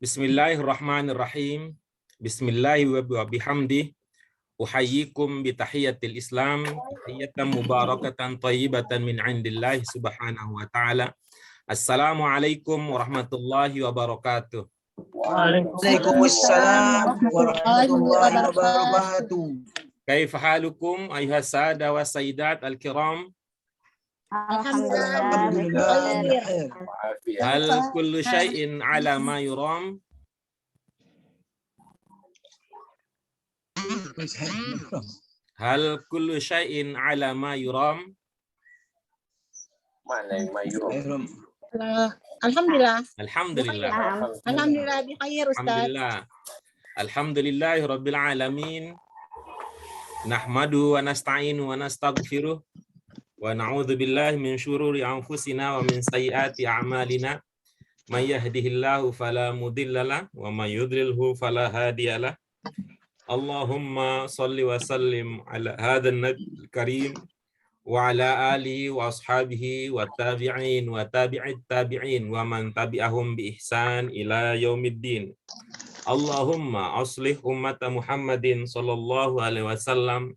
Bismillahirrahmanirrahim. Bismillahi wa bihamdih. Uhayyikum bitahiyatil Islam, tahiyatan mubarakatan thayyibatan min indillahi subhanahu wa ta'ala. Assalamualaikum warahmatullahi wabarakatuh. Waalaikumsalam warahmatullahi wabarakatuh. Kaifa halukum ayuhas sada wa sayyidat al-kiram? Alhamdulillah. Hal kullu syai'in ala ma yuram? Hal kullu syai'in ala ma yuram? Mana yang mayuram? Alhamdulillah. Alhamdulillah. Alhamdulillah bi khair Ustaz. Alhamdulillah. Alhamdulillahi rabbil alamin. Nahmadu wa nasta'inu wa nastaghfiruh. Wa na'udzu billahi min syururi anfusina wa min sayyiati a'malina. May yahdihillahu fala mudhillalah wa may yudlilhu fala hadiyalah. Allahumma shalli wa sallim ala hadzal nabiyil karim wa ala alihi wa ashabihi wa tabi'in wa tabi'it tabi'in wa man tabi'ahum bi ihsan ila yaumiddin. Allahumma aslih ummata Muhammadin sallallahu alaihi wasallam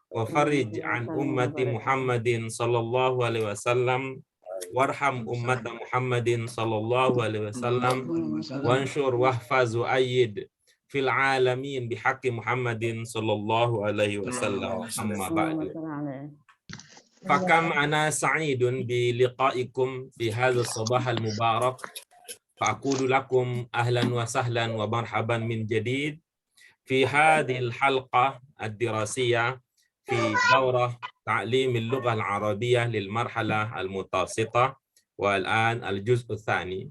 wa farij an ummati Muhammadin sallallahu alaihi wasallam warham ummata Muhammadin sallallahu alaihi wasallam wanshur wahfaz wa ayyid fil alamin bihaqqi Muhammadin sallallahu alaihi wasallam. Amma ba'du. Fakam ana sa'idun bi liqa'ikum fi hadzal sabah al mubarak. Fa'aqulu lakum ahlan wa sahlan wa marhaban min jadid fi hadhil halqah ad-dirasiyah fi daurah ta'lim al-lughah al-arabiyyah lil marhalah al-mutawassithah wa al-an al-juz' ats-tsani.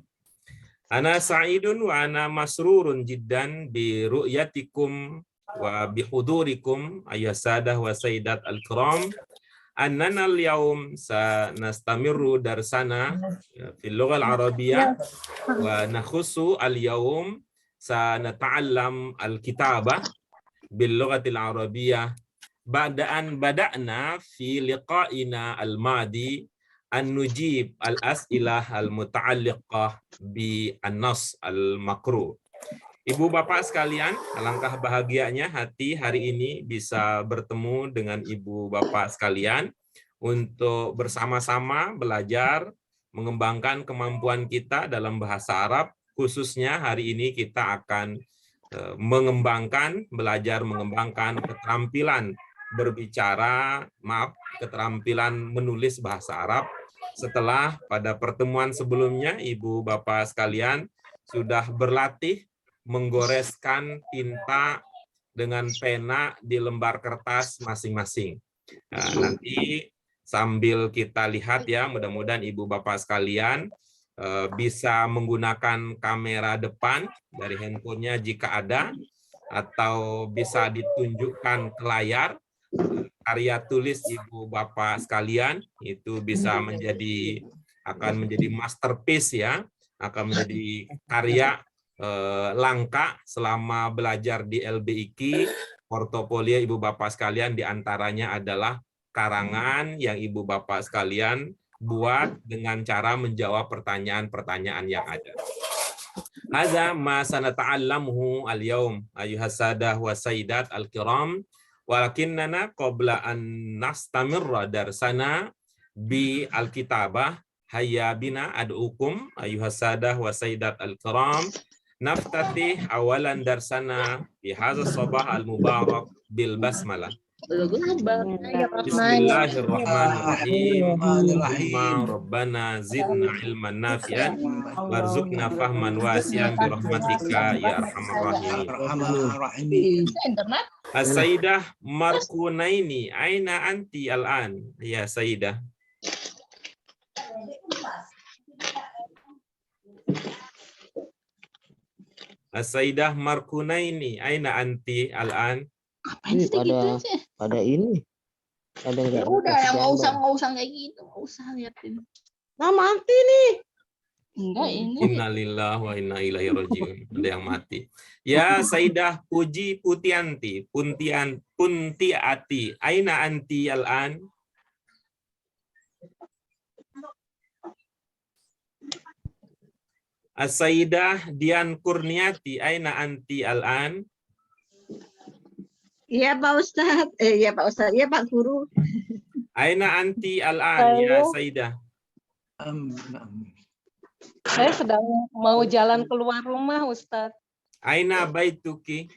Ana sa'idun wa ana masrurun jiddan bi ru'yatikum wa bi hudurikum ayyuhas sadah wa sayyidat al-kiram. Annana al-yawm sanastamirru darsana fil lughah al-arabiyyah wa nakhussu al-yawm sanata'allam al-kitabah bil lughati al-arabiyyah ba'da an bada'na fi liqa'ina al-madi an nujib al-as'ilah al-muta'alliqah bi an-nas al-makruh. Ibu bapak sekalian, alangkah bahagianya hati hari ini bisa bertemu dengan ibu bapak sekalian untuk bersama-sama belajar mengembangkan kemampuan kita dalam bahasa Arab. Khususnya hari ini kita akan belajar mengembangkan keterampilan berbicara, keterampilan menulis bahasa Arab. Setelah pada pertemuan sebelumnya ibu bapak sekalian sudah berlatih menggoreskan tinta dengan pena di lembar kertas masing-masing. Nah, nanti sambil kita lihat ya, mudah-mudahan ibu bapak sekalian bisa menggunakan kamera depan dari handphonenya jika ada, atau bisa ditunjukkan ke layar karya tulis ibu bapak sekalian. Itu bisa akan menjadi masterpiece ya, akan menjadi karya langka selama belajar di LBIK. Portofolio ibu bapak sekalian diantaranya adalah karangan yang ibu bapak sekalian buat dengan cara menjawab pertanyaan-pertanyaan yang ada. Hadza ma sanata'allamuhu al-yawm ayyuhas sadah wa sayyidat al-kiram, walakinnana qabla an nastamirra darsana bi al-kitabah hayya bina ad'ukum ayyuhas sadah wa sayyidat al-kiram naftatih awalan darsana fi hadzal sabah al-mubarak bil basmalah. Bismillahirrahmanirrahim. Allahumma rabbana zidna ilman nafi'an warzuqna fahman wasi'an bi rahmatika ya arhamar rahimin. As-Sayyidah Markunaini, aina anti al-an ya Sayyidah? As-Sayyidah Markunaini, aina anti al-an? Ini pada ini. Ada enggak? Udah ya, nggak usah kayak gitu, nggak usah liatin. Nama anti nih. Enggak ini. Innalillahi wa inna ilaihi rajiun. Ada yang mati. Ya Sayyidah Puji Putianti, Puntiati, aina anti al-an? As-Sayyidah Dian Kurniati, aina anti al-an? Iya Pak Ustadz. Iya Pak Ustadz. Iya Pak Guru. Aina anti al-an ya Saya, Sayyidah? saya sedang mau jalan keluar rumah, Ustadz. Aina baituki?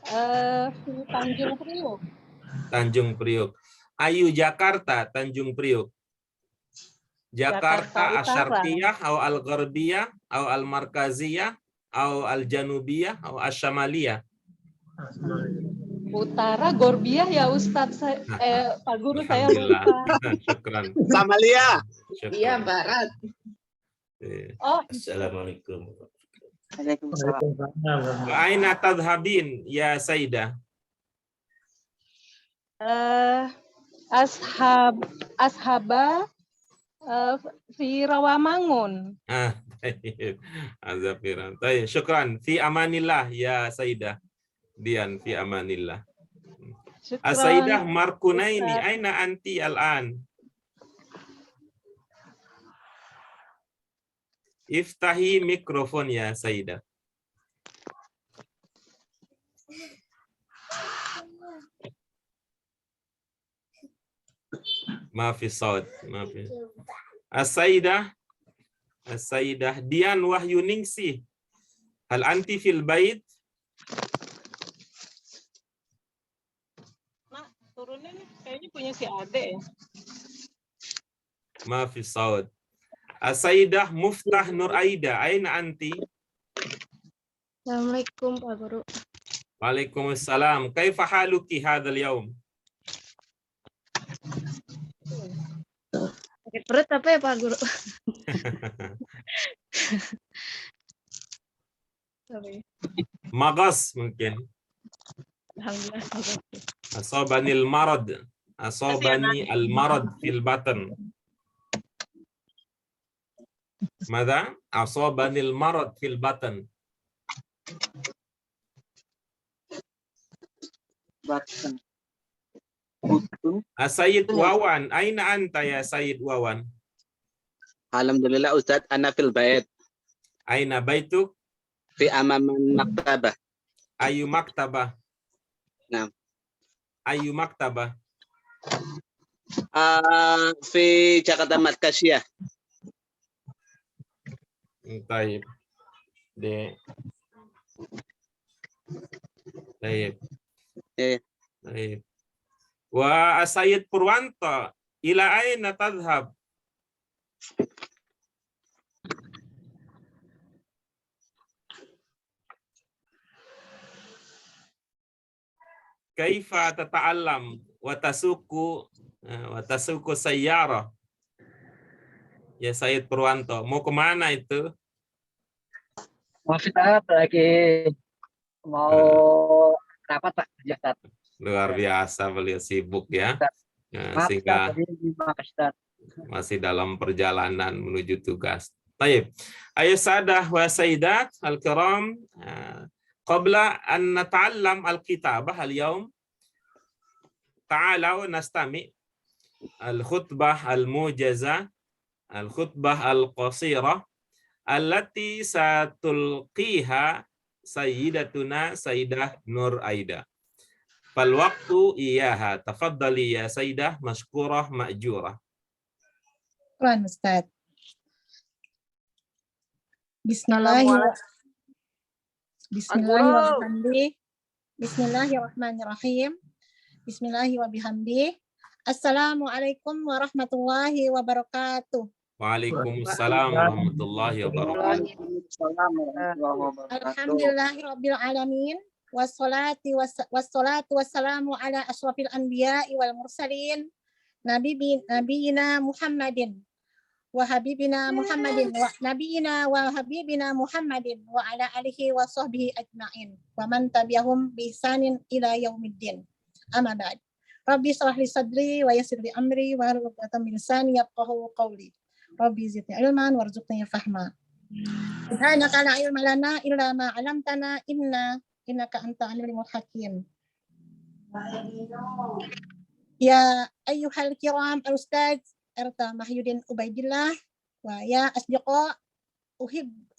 Di Tanjung Priok. Tanjung Priok. Ayu Jakarta, Tanjung Priok. Jakarta Jakarta Utara. Asyarqiyah atau Al-Gharbiyah atau Al-Markaziyah atau Al-Janubiyah atau Asyamaliyah. Utara Gorbiah ya Ustadz. Pak Guru saya Alhamdulillah. lupa. Syukran. Samalia. Syukran. Iya Barat. Oh, Assalamualaikum. Waalaikumsalam. Wa aina tadhhabin ya Sayyidah? Ashaba fi Rawamangun. Tayyib. Azafiran. Tayyib. Syukran. Fi amanillah ya Sayyidah. Dian fi amanillah. Syukran. As-Sayyidah Markunaini, Ustaz. aina anti al-an? Iftahi mikrofon ya Sayyidah. Maafi saud, maafi. As-Sayyidah Dian Wahyuningsih. Hal anti fil bait? Nah, turunin kayaknya punya si Ade ya. Maafi saud. As-Sayyidah Muftah Nur Aida, aina anti? Assalamualaikum Pak Guru. Waalaikumsalam. Kaifa haluki hadzal yaum? Sakit perut apa ya Pak Guru? Sorry. Magas mungkin. Alhamdulillah. Asabanil marad. Asabani al-marad fil batan. Mada? Asabanil marad fil batan. Sayyid Wawan, aina anta ya Sayyid Wawan? Alhamdulillah Ustaz, ana fil bait. Aina baituk? Fi amam maktabah. Ayu maktabah? Naam. Ayu maktabah? Fi Jakarta Markaziyah. Taib. Taib. Taib. Wa Sayyid Purwanto, ila aina tadhhab? Kaifa tata'allam wa tasuku sayyarah? Ya Sayyid Purwanto, mau kemana itu? Ustaz lagi mau rapat Pak. Ya, Ustaz. Luar biasa, beliau sibuk ya. Maaf, Sehingga Ustaz, tadi maaf, Ustaz. masih dalam perjalanan menuju tugas. Baik. Ayo sadah wa sayyidat al-kiram, qabla an nata'allam al-kitabah al-yawm, ta'alaw nastami al-khutbah al-mujaza, al-khutbah al-qasirah, allati satulqiha sayyidatuna Sayyidah Nur Aida. Fal waktu iyaha. Tafaddali ya Sayyidah, mashkurah ma'jurah. Quran Ustaz. Bismillahirrahmanirrahim. Bismillahirrahmanirrahim. Assalamualaikum warahmatullahi wabarakatuh. Waalaikumsalam warahmatullahi wabarakatuh. Alhamdulillahirabbil alamin. Wassalatu wassalamu ala asyrafil anbiya'i wal mursalin nabiyina Muhammadin wa habibina Muhammadin wa nabiyina wa habibina Muhammadin wa ala alihi wa sahbihi ajma'in wa man tabi'ahum bi ihsanin ila yaumiddin. Amma ba'd. Rabbi shrah li sadri wa yassir li amri wa hlul 'uqdatam min lisani yafqahu qawli. Rabbi zidni ilman warzuqni fahma. Subhanaka la ilma lana illa ma 'allamtana innaka anta alimul hakim. Ya ayyuhal kiram al-ustaz Erta Mahyudin Ubaidillah ويا أصدقاء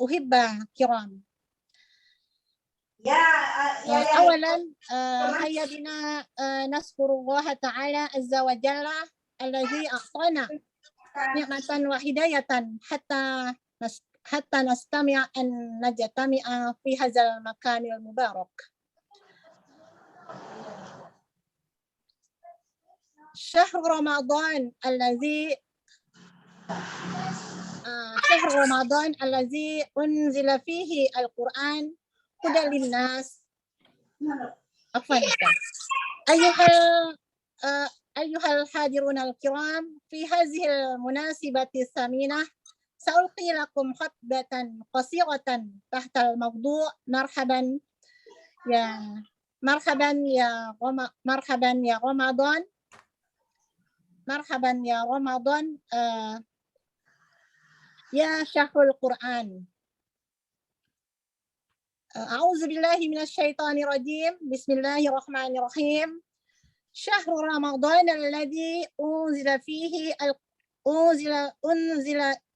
أحبة كرام. أولا هيا بنا نذكر الله تعالى عز وجل الذي أعطانا نعمة وهداية حتى نستمع أن نجتمع في هذا المكان المبارك. شهر رمضان الذي أنزل فيه القرآن هدى للناس. أيها الحاضرون الكرام، في هذه المناسبة الثمينة سألقي لكم خطبة قصيرة تحت الموضوع مرحبا يا رمضان. مرحبا يا رمضان يا شهر القرآن. أعوذ بالله من الشيطان الرجيم. بسم الله الرحمن الرحيم. شهر رمضان الذي أنزل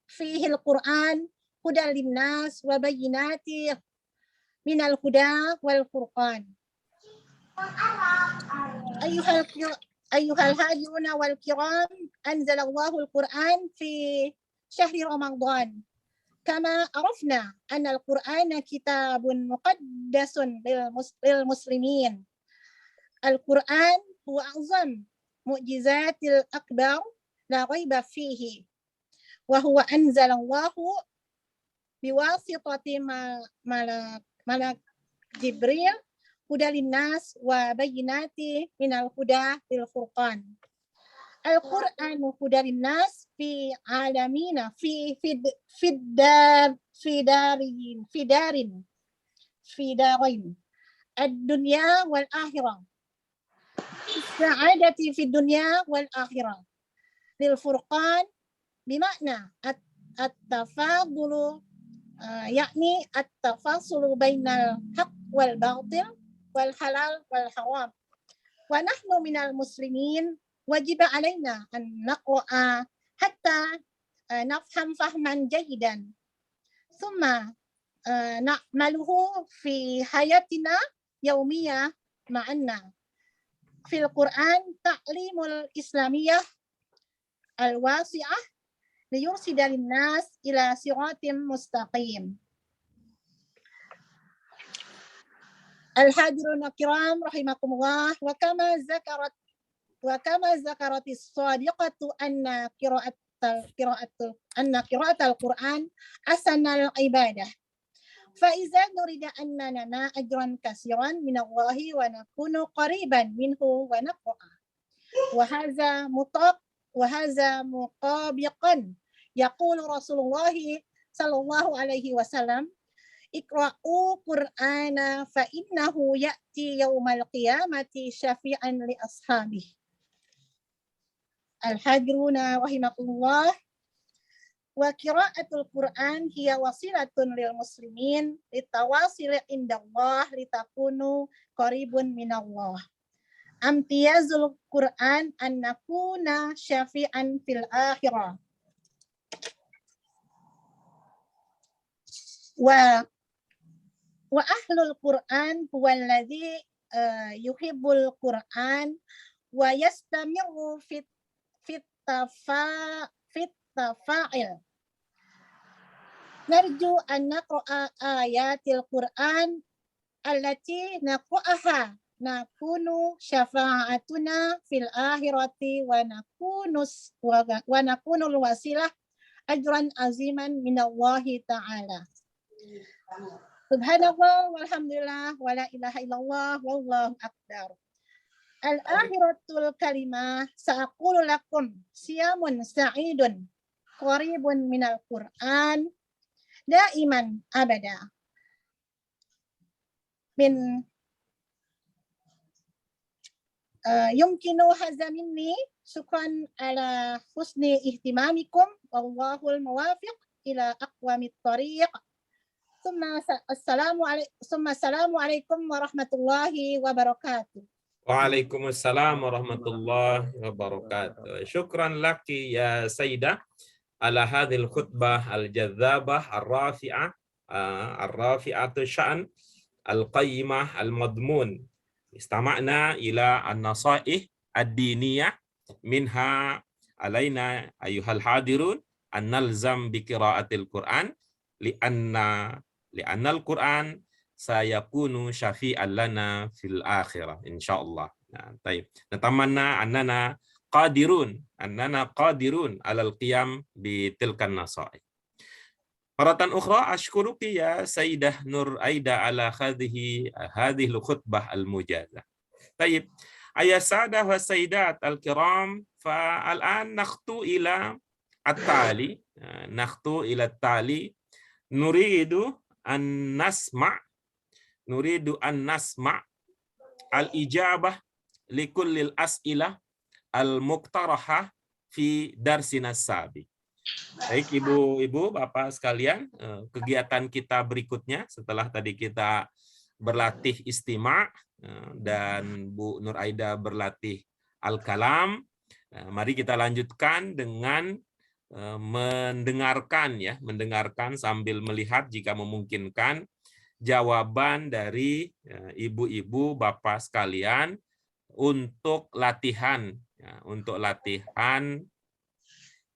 فيه القرآن هدى للناس وبينات من الهدى والفرقان. أيها الحاضرون والكرام، أنزل الله القرآن في شهر رمضان. كما عرفنا أن القرآن كتاب مقدس للمسلمين. القرآن هو أعظم معجزات الأكبر لا ريب فيه، وهو أنزل الله بواسطة ملك جبريل هدى للناس وبينات من الهدى والفرقان. القرآن هدى للناس في عالمين في دارين الدنيا والآخرة. السعادة في الدنيا والآخرة. للفرقان بمعنى التفاضل، يعني التفاصل بين الحق والباطل والحلال والحرام. ونحن من المسلمين وجب علينا أن نقرأ حتى نفهم فهما جيدا، ثم نعمله في حياتنا يومية معنا. في القرآن تعليم الإسلامية الواسعة ليرشد للناس إلى صراط مستقيم. الحاضرون الكرام رحمكم الله، وكما ذكرت الصادقة أن قراءة القرآن أحسن العبادة، فإذا نريد أن ننال أجرا كثيرا من الله ونكون قريبا منه ونقرأ، وهذا مطابقا يقول رسول الله صلى الله عليه وسلم: اقرأوا قرآن فإنه يأتي يوم القيامة شفيعا لأصحابه. الحاضرون رحمكم الله، وقراءة القرآن هي وسيلة للمسلمين للتواصل عند الله لتكونوا قريب من الله. امتياز القرآن أن نكون شفيعا في الآخرة. وأهل القرآن هو الذي يحب القرآن ويستمر في التفاعل. نرجو أن نقرأ آيات القرآن التي نقرأها نكون شفاعتنا في الآخرة ونكون الوسيلة أجرا عظيما من الله تعالى. Subhanallah walhamdulillah wala ilaha illallah wallahu akbar. Al-akhiratul kalimah sa'aqulu lakum siyamun sa'idun qaribun minal Qur'an daiman abada. Min yumkinu hadza minni syukran ala husni ihtimamikum wallahul muwafiq ila aqwamit thariq. Assalamu alaikum warahmatullahi wabarakatuh. Waalaikumsalam warahmatullahi wabarakatuh. Syukran laki ya Sayyidah. ala hadhil khutbah al-jadzabah ar-rafi'ah ar-rafi'atu sya'an al-qayyimah al-madmun. Istama'na ila an-nasaih ad-diniyah minha alaina ayyuhal hadirun an nalzam bi qiraatil Qur'an li'anna al-Qur'an sayakunu syafi'an lana fil akhirah insyaallah. Nah, baik. Natamanna annana qadirun alal qiyam bi tilkan nasaih. Maratan ukhra ashkuruki ya Sayyidah Nur Aida ala hadhihi khutbah al-mujazah. Baik. Ayah sadah wa sayyidat al-kiram, fa'al-an nakhtu ila at-tali. Nuridu an nasma' al-ijabah likullil as'ilah al-muqtarahah fi darsina sabi. Baik ibu-ibu, bapak sekalian, kegiatan kita berikutnya setelah tadi kita berlatih istima' dan Bu Nur Aida berlatih al-kalam, mari kita lanjutkan dengan mendengarkan sambil melihat jika memungkinkan jawaban dari ibu-ibu bapak sekalian untuk latihan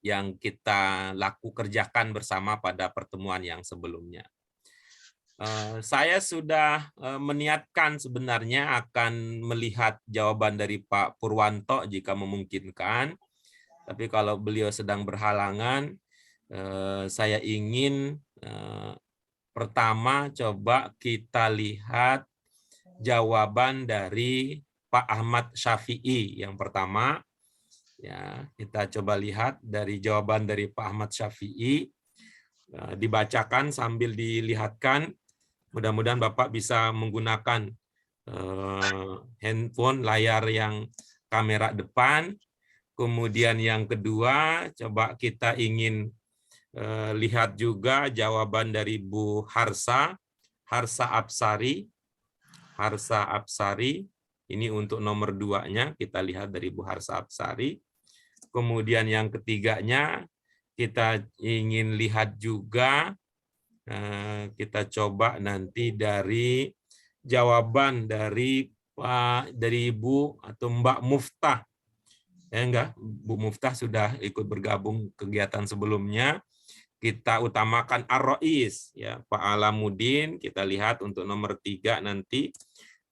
yang kita kerjakan bersama pada pertemuan yang sebelumnya. Saya sudah meniatkan sebenarnya akan melihat jawaban dari Pak Purwanto jika memungkinkan, tapi kalau beliau sedang berhalangan, saya ingin pertama coba kita lihat jawaban dari Pak Ahmad Syafi'i yang pertama. Ya, kita coba lihat dari jawaban dari Pak Ahmad Syafi'i, dibacakan sambil dilihatkan. Mudah-mudahan Bapak bisa menggunakan handphone, layar yang kamera depan. Kemudian yang kedua, coba kita ingin lihat juga jawaban dari Bu Harsa Absari. Ini untuk nomor 2-nya, kita lihat dari Bu Harsa Absari. Kemudian yang ketiganya, kita ingin lihat juga, kita coba nanti dari jawaban dari Ibu atau Mbak Muftah. Bu Muftah sudah ikut bergabung kegiatan sebelumnya. Kita utamakan Ar-Rais, ya, Pak Alamuddin, kita lihat untuk nomor 3 nanti.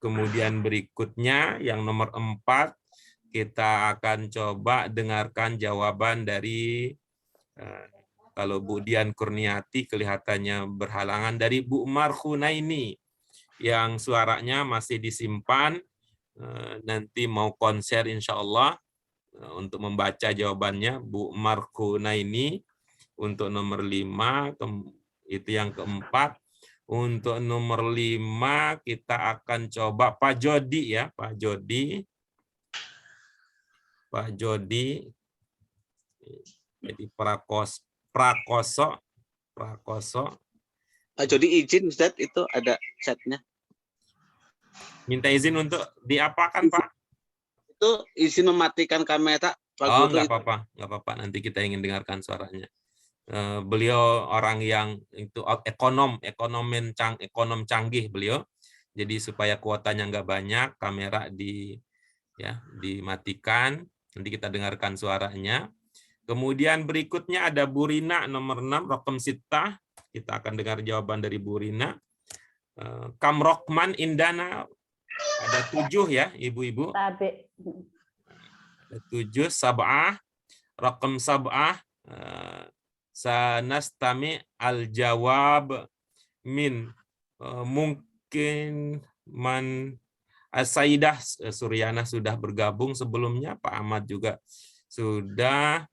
Kemudian berikutnya yang nomor 4, kita akan coba dengarkan jawaban dari kalau Bu Dian Kurniati kelihatannya berhalangan, dari Bu Umar Khunaini yang suaranya masih disimpan, nanti mau konser insya Allah untuk membaca jawabannya. Bu Umar Khunaini untuk nomor 5, itu yang keempat. Untuk nomor 5 kita akan coba Pak Jody, ya, Pak Jody. Jadi Prakoso. Pak Jody izin Ustaz, itu ada chatnya. Minta izin untuk diapakan, Pak? Itu izin mematikan kamera. Pak Oh, Guru. nggak apa-apa. Nanti kita ingin dengarkan suaranya. Beliau orang yang itu ekonom canggih beliau. Jadi supaya kuotanya nggak banyak, kamera dimatikan. Nanti kita dengarkan suaranya. Kemudian berikutnya ada Bu Rina nomor 6, Rokem Sitah. Kita akan dengar jawaban dari Bu Rina. Kamrokman Indana ada 7 ya, ibu-ibu. Ada 7, Sab'ah, Rokem Sab'ah, sanastami al-jawab min mungkin man Sayyidah Suryana sudah bergabung sebelumnya, Pak Ahmad juga sudah.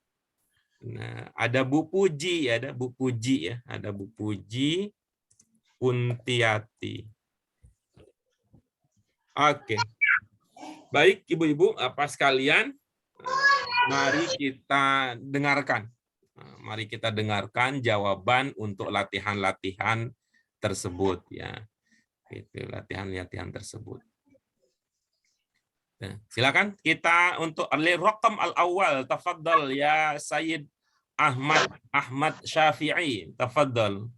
Nah, ada Bu Puji, ada Bu Puji Puntiati. Oke. Baik, ibu-ibu, apa sekalian, mari kita dengarkan. Mari kita dengarkan jawaban untuk latihan-latihan tersebut, ya. Itu latihan-latihan tersebut. Nah, silakan kita untuk al-raqam al-awwal, tafadhal ya Sayyid Ahmad Syafi'i. Tafadhal.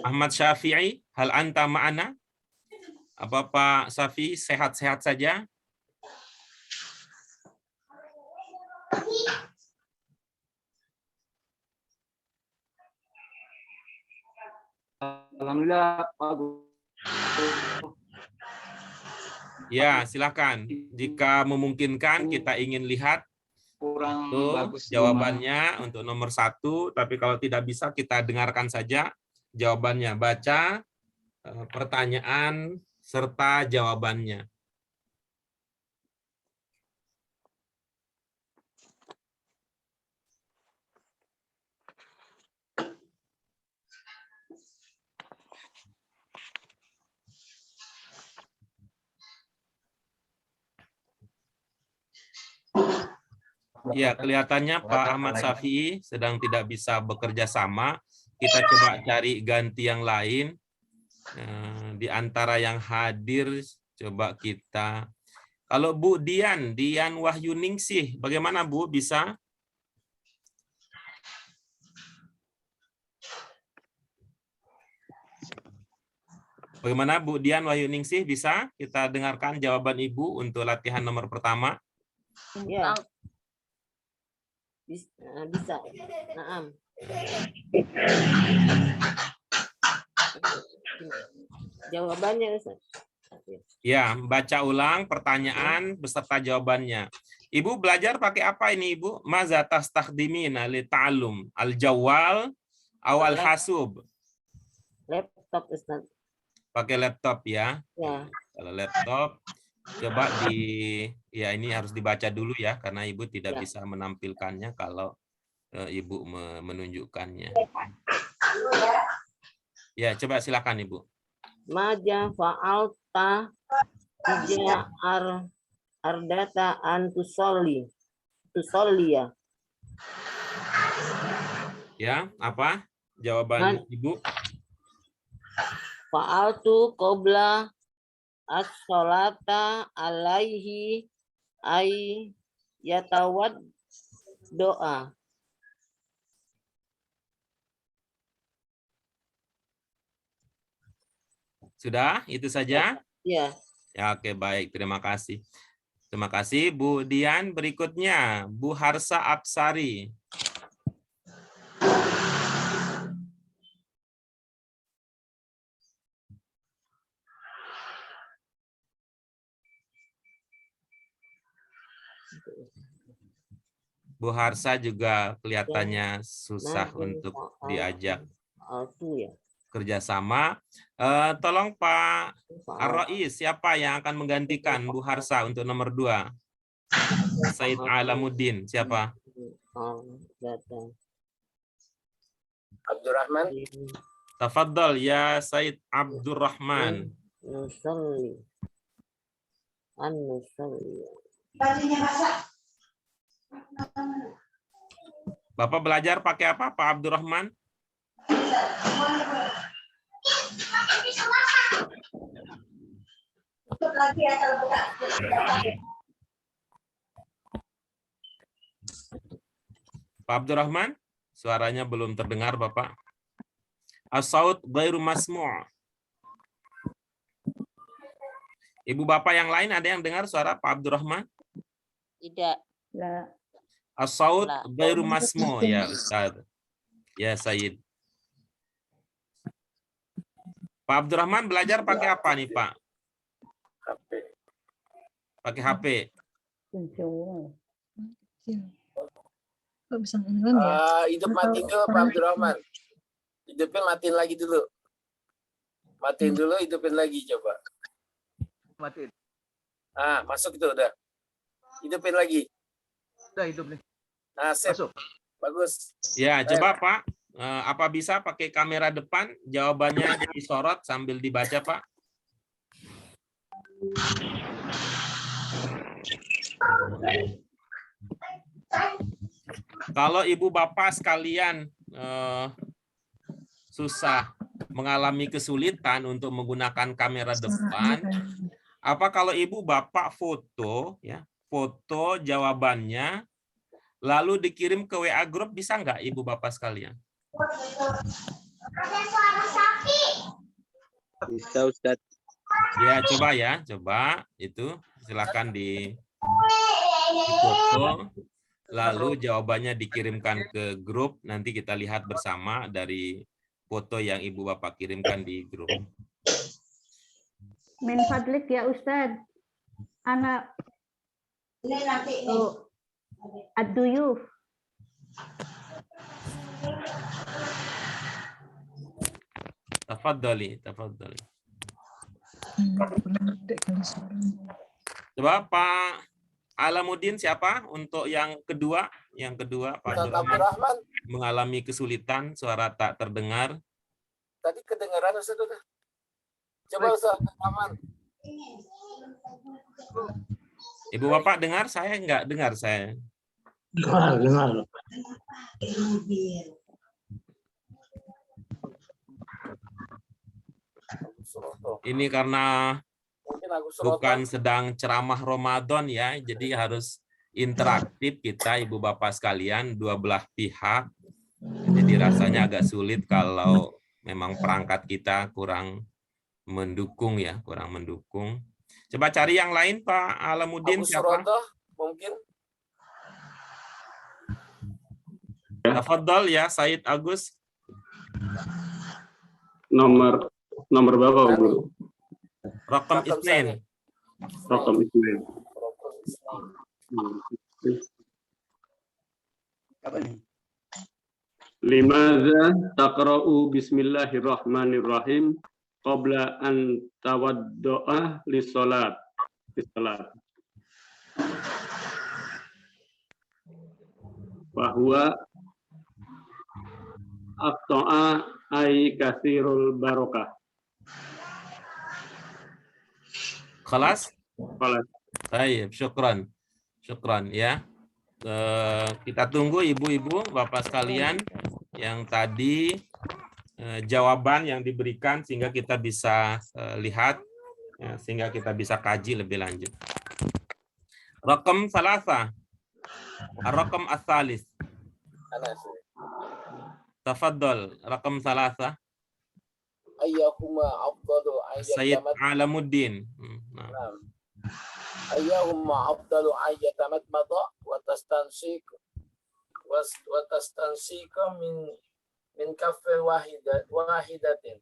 Ahmad Syafi'i, hal anta ma'ana? Apa Pak Syafi'i sehat-sehat saja? Alhamdulillah Pak Guru. Ya, silakan. Jika memungkinkan kita ingin lihat Kurang tuh bagus jawabannya untuk nomor 1, tapi kalau tidak bisa kita dengarkan saja jawabannya. Baca pertanyaan serta jawabannya. Ya, kelihatannya Pak Ahmad Syafi'i sedang tidak bisa bekerja sama. Kita coba cari ganti yang lain. Di antara yang hadir, coba kita. Kalau Bu Dian Wahyuningsih, bagaimana Bu, bisa? Bagaimana Bu Dian Wahyuningsih, bisa kita dengarkan jawaban Ibu untuk latihan nomor pertama? Ya. Bisa. Naam. Jawabannya Ustaz. Ya, baca ulang pertanyaan beserta jawabannya. Ibu belajar pakai apa ini, Ibu? Maza tastakhdimina li ta'allum? Al-jawwal awal hasub? Laptop Ustaz. Pakai laptop ya. Ya. Kalau laptop coba ya ini harus dibaca dulu ya, karena Ibu tidak bisa menampilkannya kalau Ibu menunjukkannya. Ya, coba silakan Ibu. Maja fa'alta ija ardata an tusolli ya. Ya, apa jawaban Ibu? Fa'altu qabla as-sholata alaihi ay yatawad doa. Sudah, itu saja? Ya. Ya, oke, baik. Terima kasih. Terima kasih, Bu Dian. Berikutnya, Bu Harsa Absari. Bu Harsa juga kelihatannya susah untuk diajak kerjasama. Tolong Pak Ar-Rais, siapa yang akan menggantikan Bu Harsa untuk nomor 2? Said Alamuddin, siapa? Abdurrahman. Tafadhal ya Said Abdurrahman. Bapak belajar pakai apa, Pak Abdurrahman? Pak Abdurrahman, suaranya belum terdengar, Bapak. As-saut ghairu masmu'. Ibu Bapak yang lain ada yang dengar suara Pak Abdurrahman? Tidak. As-saut ghairu masmu', ya Ustaz. Ya Sayyid. Pak Abdurrahman belajar pakai apa nih, Pak? HP. Pakai HP. Kok bisa online ya? Hidup mati dulu Pak Abdurrahman. Hidupin matiin lagi dulu. Matiin dulu, hidupin lagi coba. Matiin. Masuk itu udah. Hidupin lagi. Udah hidup nih. Sip. Masuk. Bagus. Ya, coba Pak. Apa bisa pakai kamera depan? Jawabannya disorot sambil dibaca, Pak. Kalau ibu bapak sekalian susah mengalami kesulitan untuk menggunakan kamera depan, apa kalau ibu bapak foto ya, foto jawabannya lalu dikirim ke WA grup, bisa nggak ibu bapak sekalian? Bisa Ustaz. Ya coba itu silakan di foto lalu jawabannya dikirimkan ke grup, nanti kita lihat bersama dari foto yang ibu bapak kirimkan di grup. Min fadlik ya Ustadz. Anak aduyuf. Tafadhali. Coba Pak Alamuddin siapa untuk yang kedua? Yang kedua Pak Ustaz Abdurrahman Abdurrahman, mengalami kesulitan, suara tak terdengar. tadi kedengaran Ustaz udah. Coba Ustaz Abdurrahman. Ibu bapak dengar saya? Enggak dengar saya. Dengar. Ini karena Mungkin aku Suroto. bukan sedang ceramah Ramadan ya, jadi harus interaktif kita ibu bapak sekalian, dua belah pihak. Jadi rasanya agak sulit kalau memang perangkat kita kurang mendukung ya, kurang mendukung. Coba cari yang lain Pak Alamuddin Aku siapa? Suroto, mungkin. Tafadhol ya Said Agus. Nomor berapa, Guru? Rakam Rakam Isnin. Rakam Ismail. Limadza taqra'u bismillahirrahmanirrahim qabla an tawaddo'a lis-salat. Bahwa aqta'a ay katsirul barakah. Khalas? Khalas. Baik, syukran. Syukran ya. Kita tunggu ibu-ibu, bapak sekalian yang tadi jawaban yang diberikan sehingga kita bisa lihat, ya, sehingga kita bisa kaji lebih lanjut. Rakam salasa. Rakam as-salis. Tafadhol, rakam salasa. Ayyahuma afdalu Sayyid Alamuddin. Ayyahuma afdalu ayyatamadmada wa tastansika min kaffin wahidatin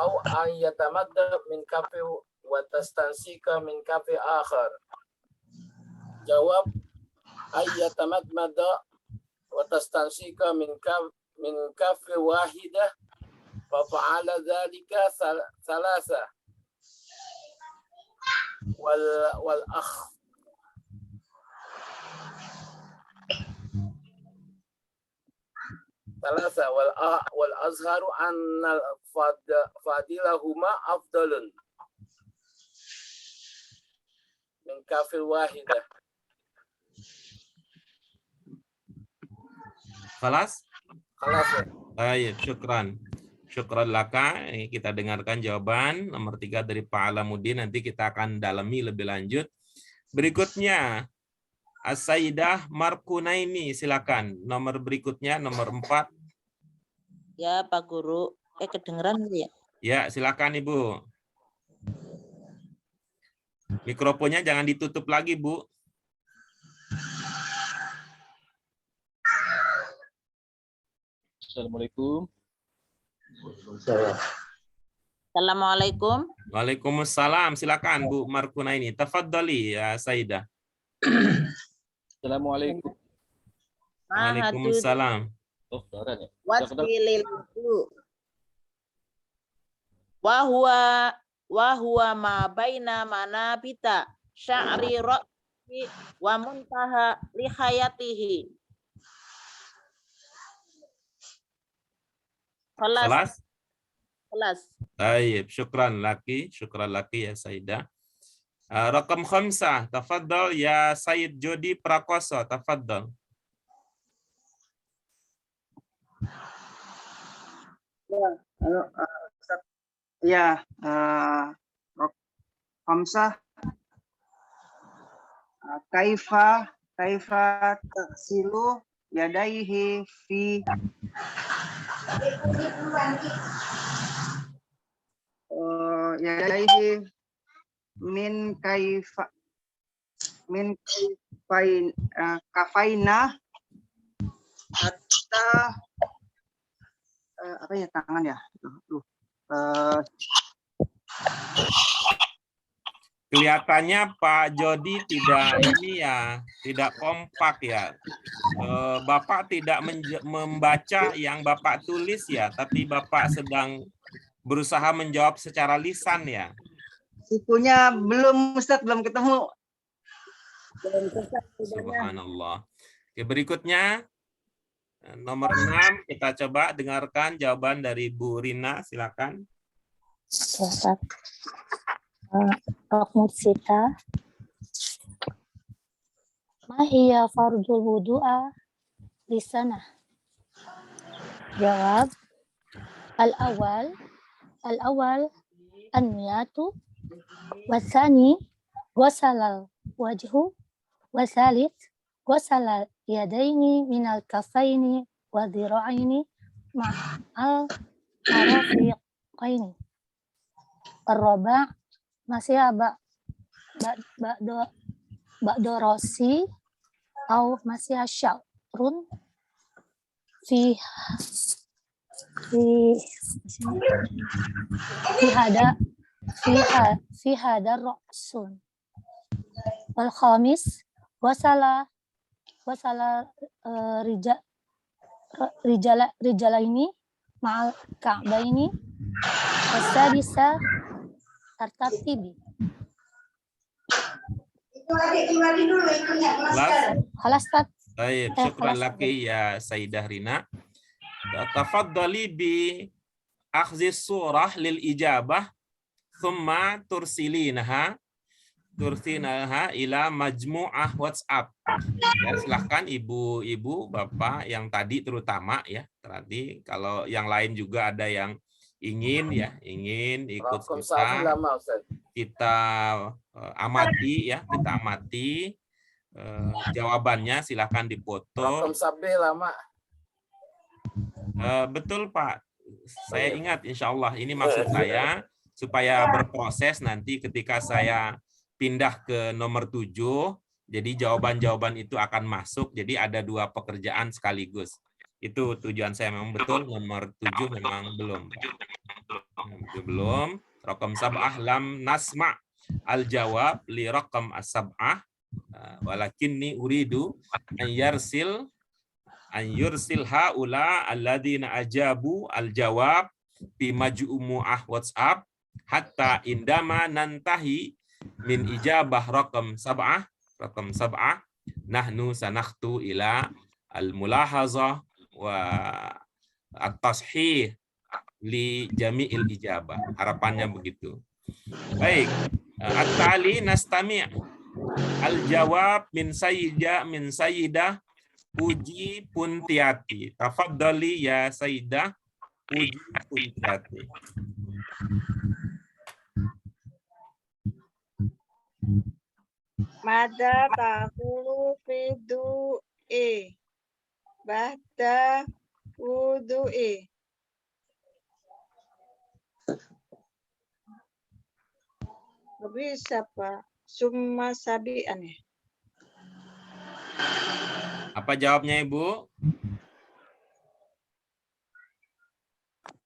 aw ayyatamadda min kaffin wa tastansika min kaffin akhar. Jawab ayyatamadmada wa tastansika min kaffin wahidah fa fa'ala dzalika thalatha wal akh thalatha wal azharu anna fadilahuma afdalun min kafil wahidah. Khalas? Khalas. Baik, syukran. Syukran laka. Ini kita dengarkan jawaban nomor 3 dari Pak Alamuddin. Nanti kita akan dalami lebih lanjut. Berikutnya, As-Sayyidah Markunaini, silakan. Nomor berikutnya, nomor 4. Ya, Pak Guru. Kedengeran ya? Ya, silakan Ibu. Mikrofonnya jangan ditutup lagi, Bu. Assalamualaikum. Assalamualaikum. Waalaikumsalam. Silakan Bu Markunaini. Tafadhali ya Sayyidah. Assalamualaikum. Waalaikumsalam. Oh, suara ya. Wasilil Wahwa ma baina manabita sya'ri ra'si wa muntaha lihayatihi. Kelas? Kelas. Baik, syukran laki ya Sayyidah. Rakam 5, tafadhal ya Sayyid Jody Prakoso, tafadhal. Ya, Hamzah. Kaifa taghsilu yadaihi fi yadaihi min kafaina hatta apa ya tangan ya? Kelihatannya Pak Jody tidak kompak ya. Bapak tidak membaca yang Bapak tulis ya, tapi Bapak sedang berusaha menjawab secara lisan ya. Sukunya belum, Ustaz, belum ketemu. Subhanallah. Oke, berikutnya nomor 6 kita coba dengarkan jawaban dari Bu Rina, silakan. Rokmut sita. Mahiya fardul wudu'a di sana. Jawab al-awal an-niyatu wasani wasalal wajhu wasalit wasalal yadaini minal kafaini wa dhira'aini ma'al marafiqaini. Ar-raba' masih ba'do rosi atau masih sya'run fi hada ra'sun. Wal khamis wasala rijalaini ma'al ka'baini wasadisa tartibi. Khalas, Tad. Baik, syukran laki ya Sayyidah Rina. Tafaddali bi akhzi surah lil ijabah thumma tursilinaha ila majmu'ah WhatsApp. Ya, silahkan ibu-ibu, bapak yang tadi terutama ya. Tadi kalau yang lain juga ada yang ingin ikut kita amati ya, kita amati jawabannya, silahkan dipoto. Betul Pak, saya ingat, insya Allah ini maksud saya supaya berproses nanti ketika saya pindah ke nomor 7, jadi jawaban-jawaban itu akan masuk, jadi ada 2 pekerjaan sekaligus. Itu tujuan saya, memang betul nomor 7 memang belum. Belum. Raqam sab'ah lam nasma' al-jawab li raqam as-sab'ah walakinni uridu an yursil haula alladhina ajabu al-jawab fi majmu'ah WhatsApp hatta indama nantahi min ijabah raqam sab'ah nahnu sanakhtu ila al-mulahazah wa at-tashih li jami'il ijabah. Harapannya begitu. Baik. At-tali nastami' al-jawab min sayyidah Puji Puntiati. Tafaddali ya Sayyidah Puji Puntiati. Mada tahulu fidu'i ba'da wudu'i. Gak bisa Pak, summa sabi'an ya. Apa jawabnya Ibu?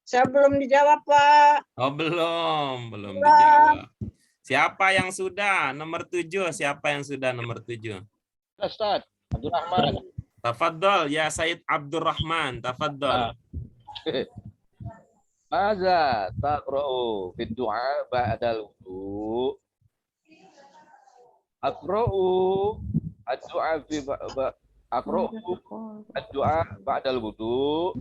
Saya belum dijawab Pak. Oh belum dijawab. Siapa yang sudah? Nomor 7. Siapa yang sudah nomor 7? Ustaz, Abdurrahman. Tafaddal ya Said Abdurrahman. Tafaddal. Maza taqra'u fi du'a ba'dal wudu. Aqra'u ad-du'a fi aqra'u ad-du'a ba'dal wudu.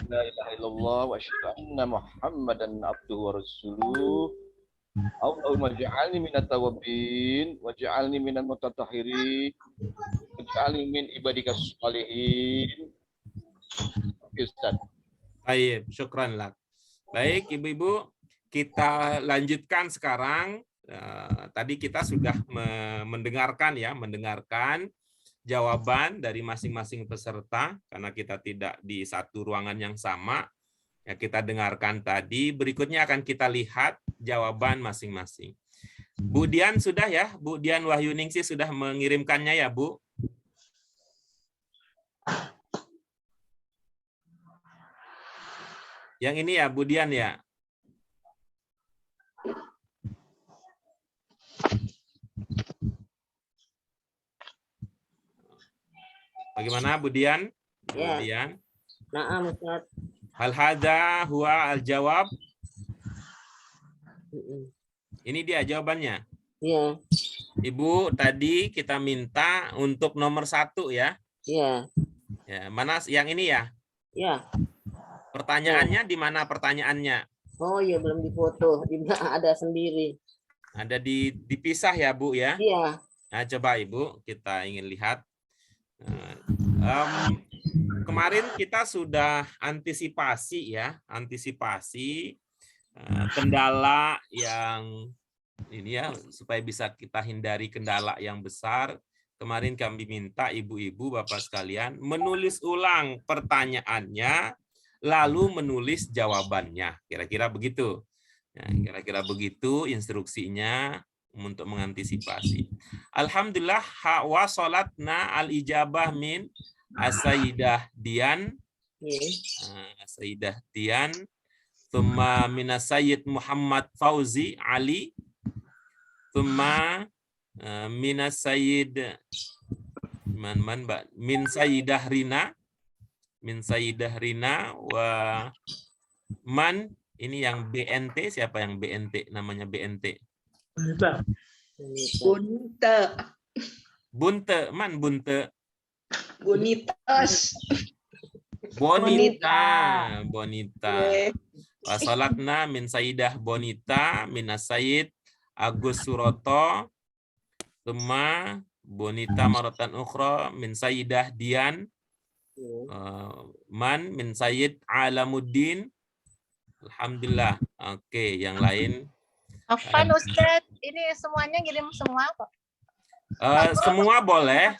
La ilaha illallah wa asyhadu anna Muhammadan abduhu wa rasuluh. Allahumma ij'alni minat tawwabin waj'alni minal mutatahhirin waj'alni min ibadikas shalihin. Ustaz. Baik, syukran lak. Baik, Ibu-ibu, kita lanjutkan sekarang. Tadi kita sudah mendengarkan jawaban dari masing-masing peserta karena kita tidak di satu ruangan yang sama. Ya, kita dengarkan tadi. Berikutnya akan kita lihat jawaban masing-masing. Bu Dian sudah ya? Bu Dian Wahyuningsih sudah mengirimkannya ya, Bu? Yang ini ya, Bu Dian ya? Bagaimana Bu Dian? Ya. Bu Dian. Na'am, Ustaz. Hal hadza huwa al-jawab? Ini dia jawabannya. Iya. Ibu, tadi kita minta untuk nomor 1 ya? Iya. Ya, mana yang ini ya? Iya. Pertanyaannya di mana pertanyaannya? Oh iya, belum difoto. Ada sendiri. Ada dipisah ya, Bu ya? Iya. Nah, coba Ibu, kita ingin lihat. Kemarin kita sudah antisipasi ya, kendala yang ini ya, supaya bisa kita hindari kendala yang besar. Kemarin kami minta ibu-ibu, bapak sekalian menulis ulang pertanyaannya, lalu menulis jawabannya. Kira-kira begitu. Ya, kira-kira begitu instruksinya untuk mengantisipasi. Alhamdulillah wasolatna al-ijabah min As-Sayyidah Dian. As-Sayyidah Dian. Thumma minas Sayyid Muhammad Fauzi Ali. Thumma minas Sayyid min Sayyidah Rina. Min Sayyidah Rina wa man, ini yang BNT, siapa yang BNT? Namanya BNT. Bunte. Bunte, man Bunte? Bunitas. Bonita. Wasolatna min Sayyidah Bonita, minas Sayyid Agus Suroto, Tuma Bonita Marotan Ukhra, min Sayyidah Dian, man min Sayyid Alamuddin. Alhamdulillah. Oke, yang lain. Afan Ustaz, ini semuanya ngirim semua kok. Semua boleh.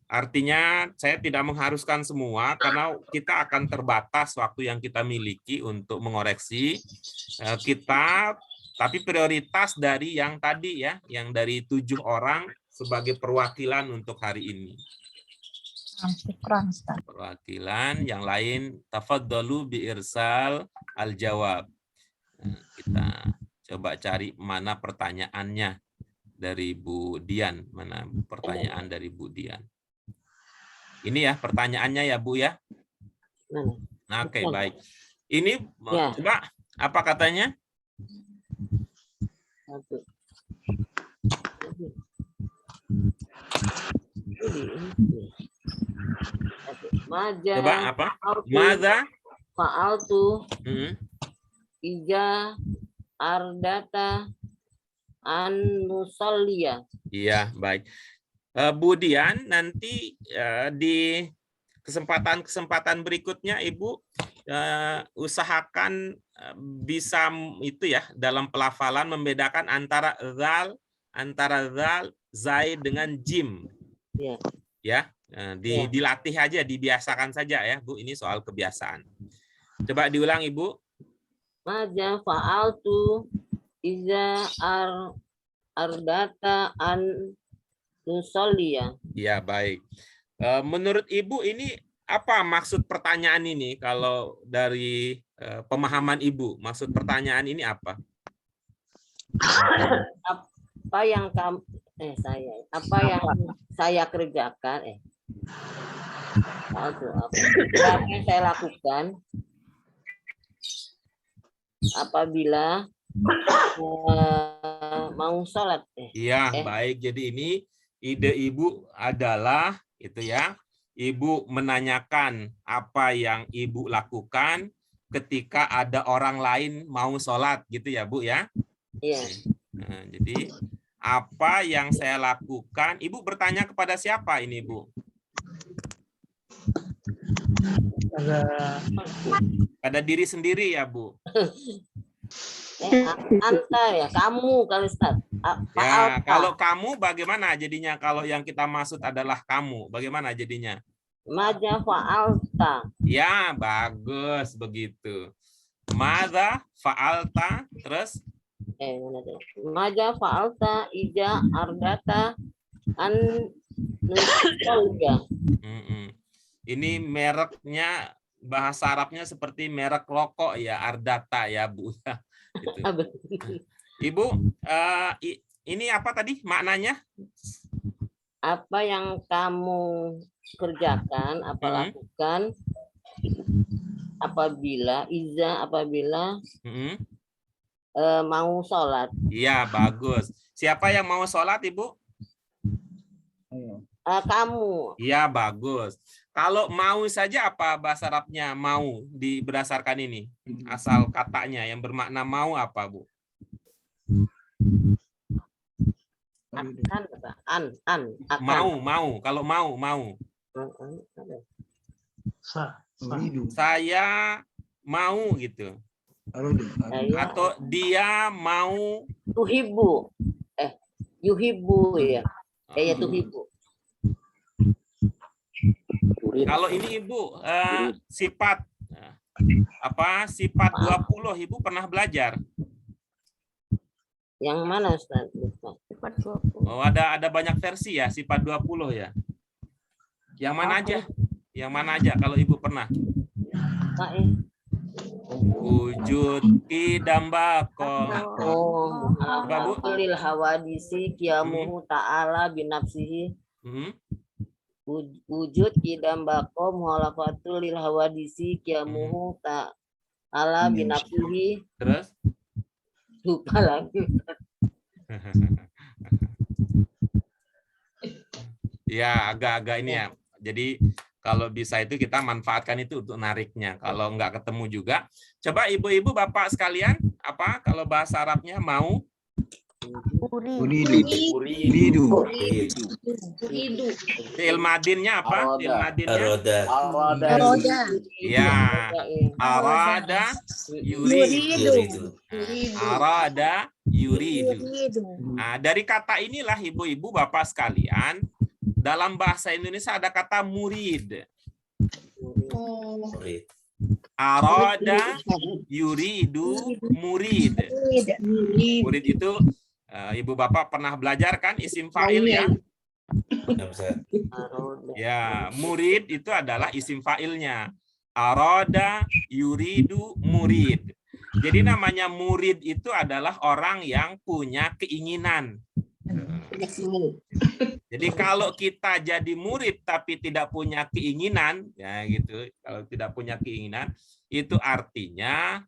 Artinya saya tidak mengharuskan semua karena kita akan terbatas waktu yang kita miliki untuk mengoreksi kita, tapi prioritas dari yang tadi ya, yang dari 7 orang sebagai perwakilan untuk hari ini. Perwakilan yang lain tafadhalu bi irsal al-jawab. Kita coba cari mana pertanyaannya dari Bu Dian, mana pertanyaan dari Bu Dian. Ini ya pertanyaannya ya Bu ya. Nah, oke, baik. Ini Ya. coba apa katanya? Coba apa? Maza? Fa'altu ija ardata an nusalliya. Iya, baik. Bu Dian, nanti di kesempatan berikutnya Ibu usahakan bisa itu ya, dalam pelafalan membedakan antara zal, zaid dengan jim. Ya. Ya, dilatih aja, dibiasakan saja ya, Bu. Ini soal kebiasaan. Coba diulang, Ibu. Maja fa'altu iza ardata an nusalliya. Ya, baik. Menurut Ibu ini apa maksud pertanyaan ini kalau dari pemahaman Ibu? Maksud pertanyaan ini apa? Apa yang saya kerjakan apa yang saya lakukan apabila mau sholat. Iya, baik. Jadi ini ide Ibu adalah itu ya. Ibu menanyakan apa yang Ibu lakukan ketika ada orang lain mau sholat gitu ya, Bu ya. Iya. Nah, jadi apa yang saya lakukan? Ibu bertanya kepada siapa ini, Bu? Pada diri sendiri ya, Bu. Anta ya, kamu kali Ustaz. Ya, kalau kamu bagaimana jadinya kalau yang kita maksud adalah kamu? Bagaimana jadinya? Maja fa'alta. Ya, bagus begitu. Madza fa'alta, terus Maja fa'alta ija ardata an nusalga. Ini mereknya bahasa Arabnya seperti merek rokok ya, Ardata ya, Bu. Gitu. Ibu, ini apa tadi maknanya? Apa yang kamu kerjakan, apa lakukan apabila mau sholat. Iya, bagus. Siapa yang mau sholat, Ibu? Kamu. Iya, bagus. Kalau mau saja apa bahasa Arabnya mau berdasarkan ini? Asal katanya yang bermakna mau apa, Bu? Mau. Kalau mau. Saya mau gitu. Atau dia mau. Tuhibu. Yuhibu ya. Ya tuhibu. Kalau ini Ibu sifat apa? Sifat 20 Ibu pernah belajar? Yang mana Ustaz? Sifat 20. Oh, ada banyak versi ya sifat 20 ya. Yang mana aja? Yang mana aja kalau Ibu pernah? Wujud idam bako. Bu lil hawadisi qiyamuhu ta'ala binafsihi. Wujud idam bako muhalafatul lil hawadisi qiyamuhu ta'ala binafsihi. Terus? Lupa lagi. Ya, agak-agak ini ya. Jadi kalau bisa itu kita manfaatkan itu untuk nariknya. Kalau nggak ketemu juga, coba ibu-ibu bapak sekalian, apa kalau bahasa Arabnya mau? Uridu. Fi'il madinnya apa? Fi'il madinnya? Aroda. Ya. Arada yuridu. Arada yuridu. Nah, dari kata inilah ibu-ibu bapak sekalian, dalam bahasa Indonesia ada kata murid. Arada yuridu murid. Murid itu ibu bapak pernah belajar kan isim fa'il ya? Ya, murid itu adalah isim fa'ilnya. Arada yuridu murid. Jadi namanya murid itu adalah orang yang punya keinginan. Jadi kalau kita jadi murid tapi tidak punya keinginan, ya gitu. Kalau tidak punya keinginan, itu artinya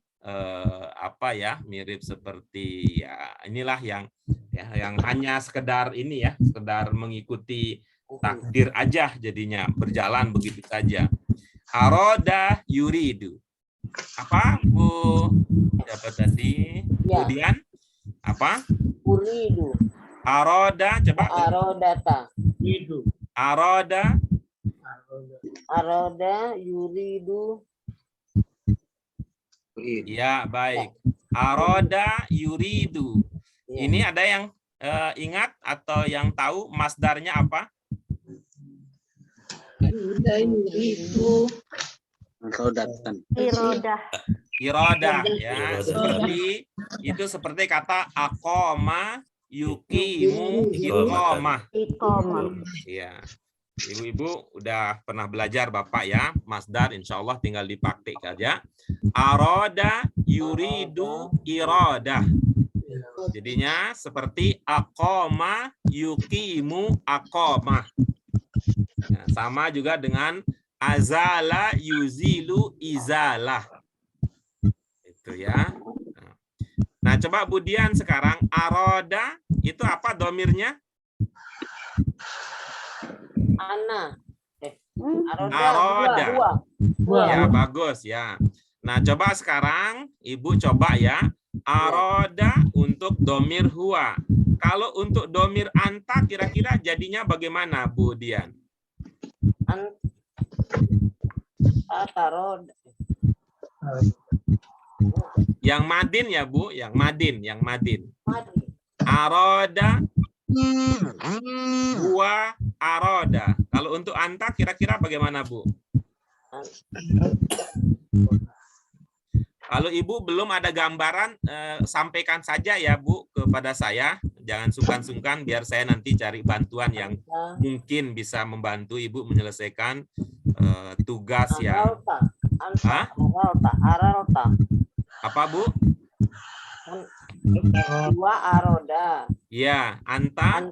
apa ya? Mirip seperti ya inilah yang hanya sekedar ini ya, sekedar mengikuti takdir aja jadinya berjalan begitu saja. Aroda yuridu. Apa Bu? Siapa tadi? Kemudian apa? Uridu. Aroda, coba. Arodata. Aroda. Aroda yuridu. Ya, baik. Aroda yuridu. Ini ada yang ingat atau yang tahu masdarnya apa? Yuridu. Irodah ya. Itu seperti kata akoma yukimu iqamah. Ya. Ibu-ibu udah pernah belajar Bapak ya, masdar insyaallah tinggal dipraktik aja. Aroda yuridu iradah. Jadinya seperti aqama yuqimu aqamah. Nah, sama juga dengan azala yuzilu izalah. Itu ya. Nah, coba Budian sekarang aroda itu apa domirnya? Ana. Aroda. Ya, bagus ya. Nah, coba sekarang Ibu coba ya. Aroda untuk domir huwa. Kalau untuk domir anta kira-kira jadinya bagaimana Bu Dian? Atarod. Yang madin ya Bu, yang madin. Madin. Aroda, huwa aroda. Kalau untuk anta kira-kira bagaimana Bu? Kalau Ibu belum ada gambaran, sampaikan saja ya Bu kepada saya. Jangan sungkan-sungkan biar saya nanti cari bantuan yang mungkin bisa membantu Ibu menyelesaikan tugas yang... Aralta. Apa Bu? Dua aroda. Iya, anta.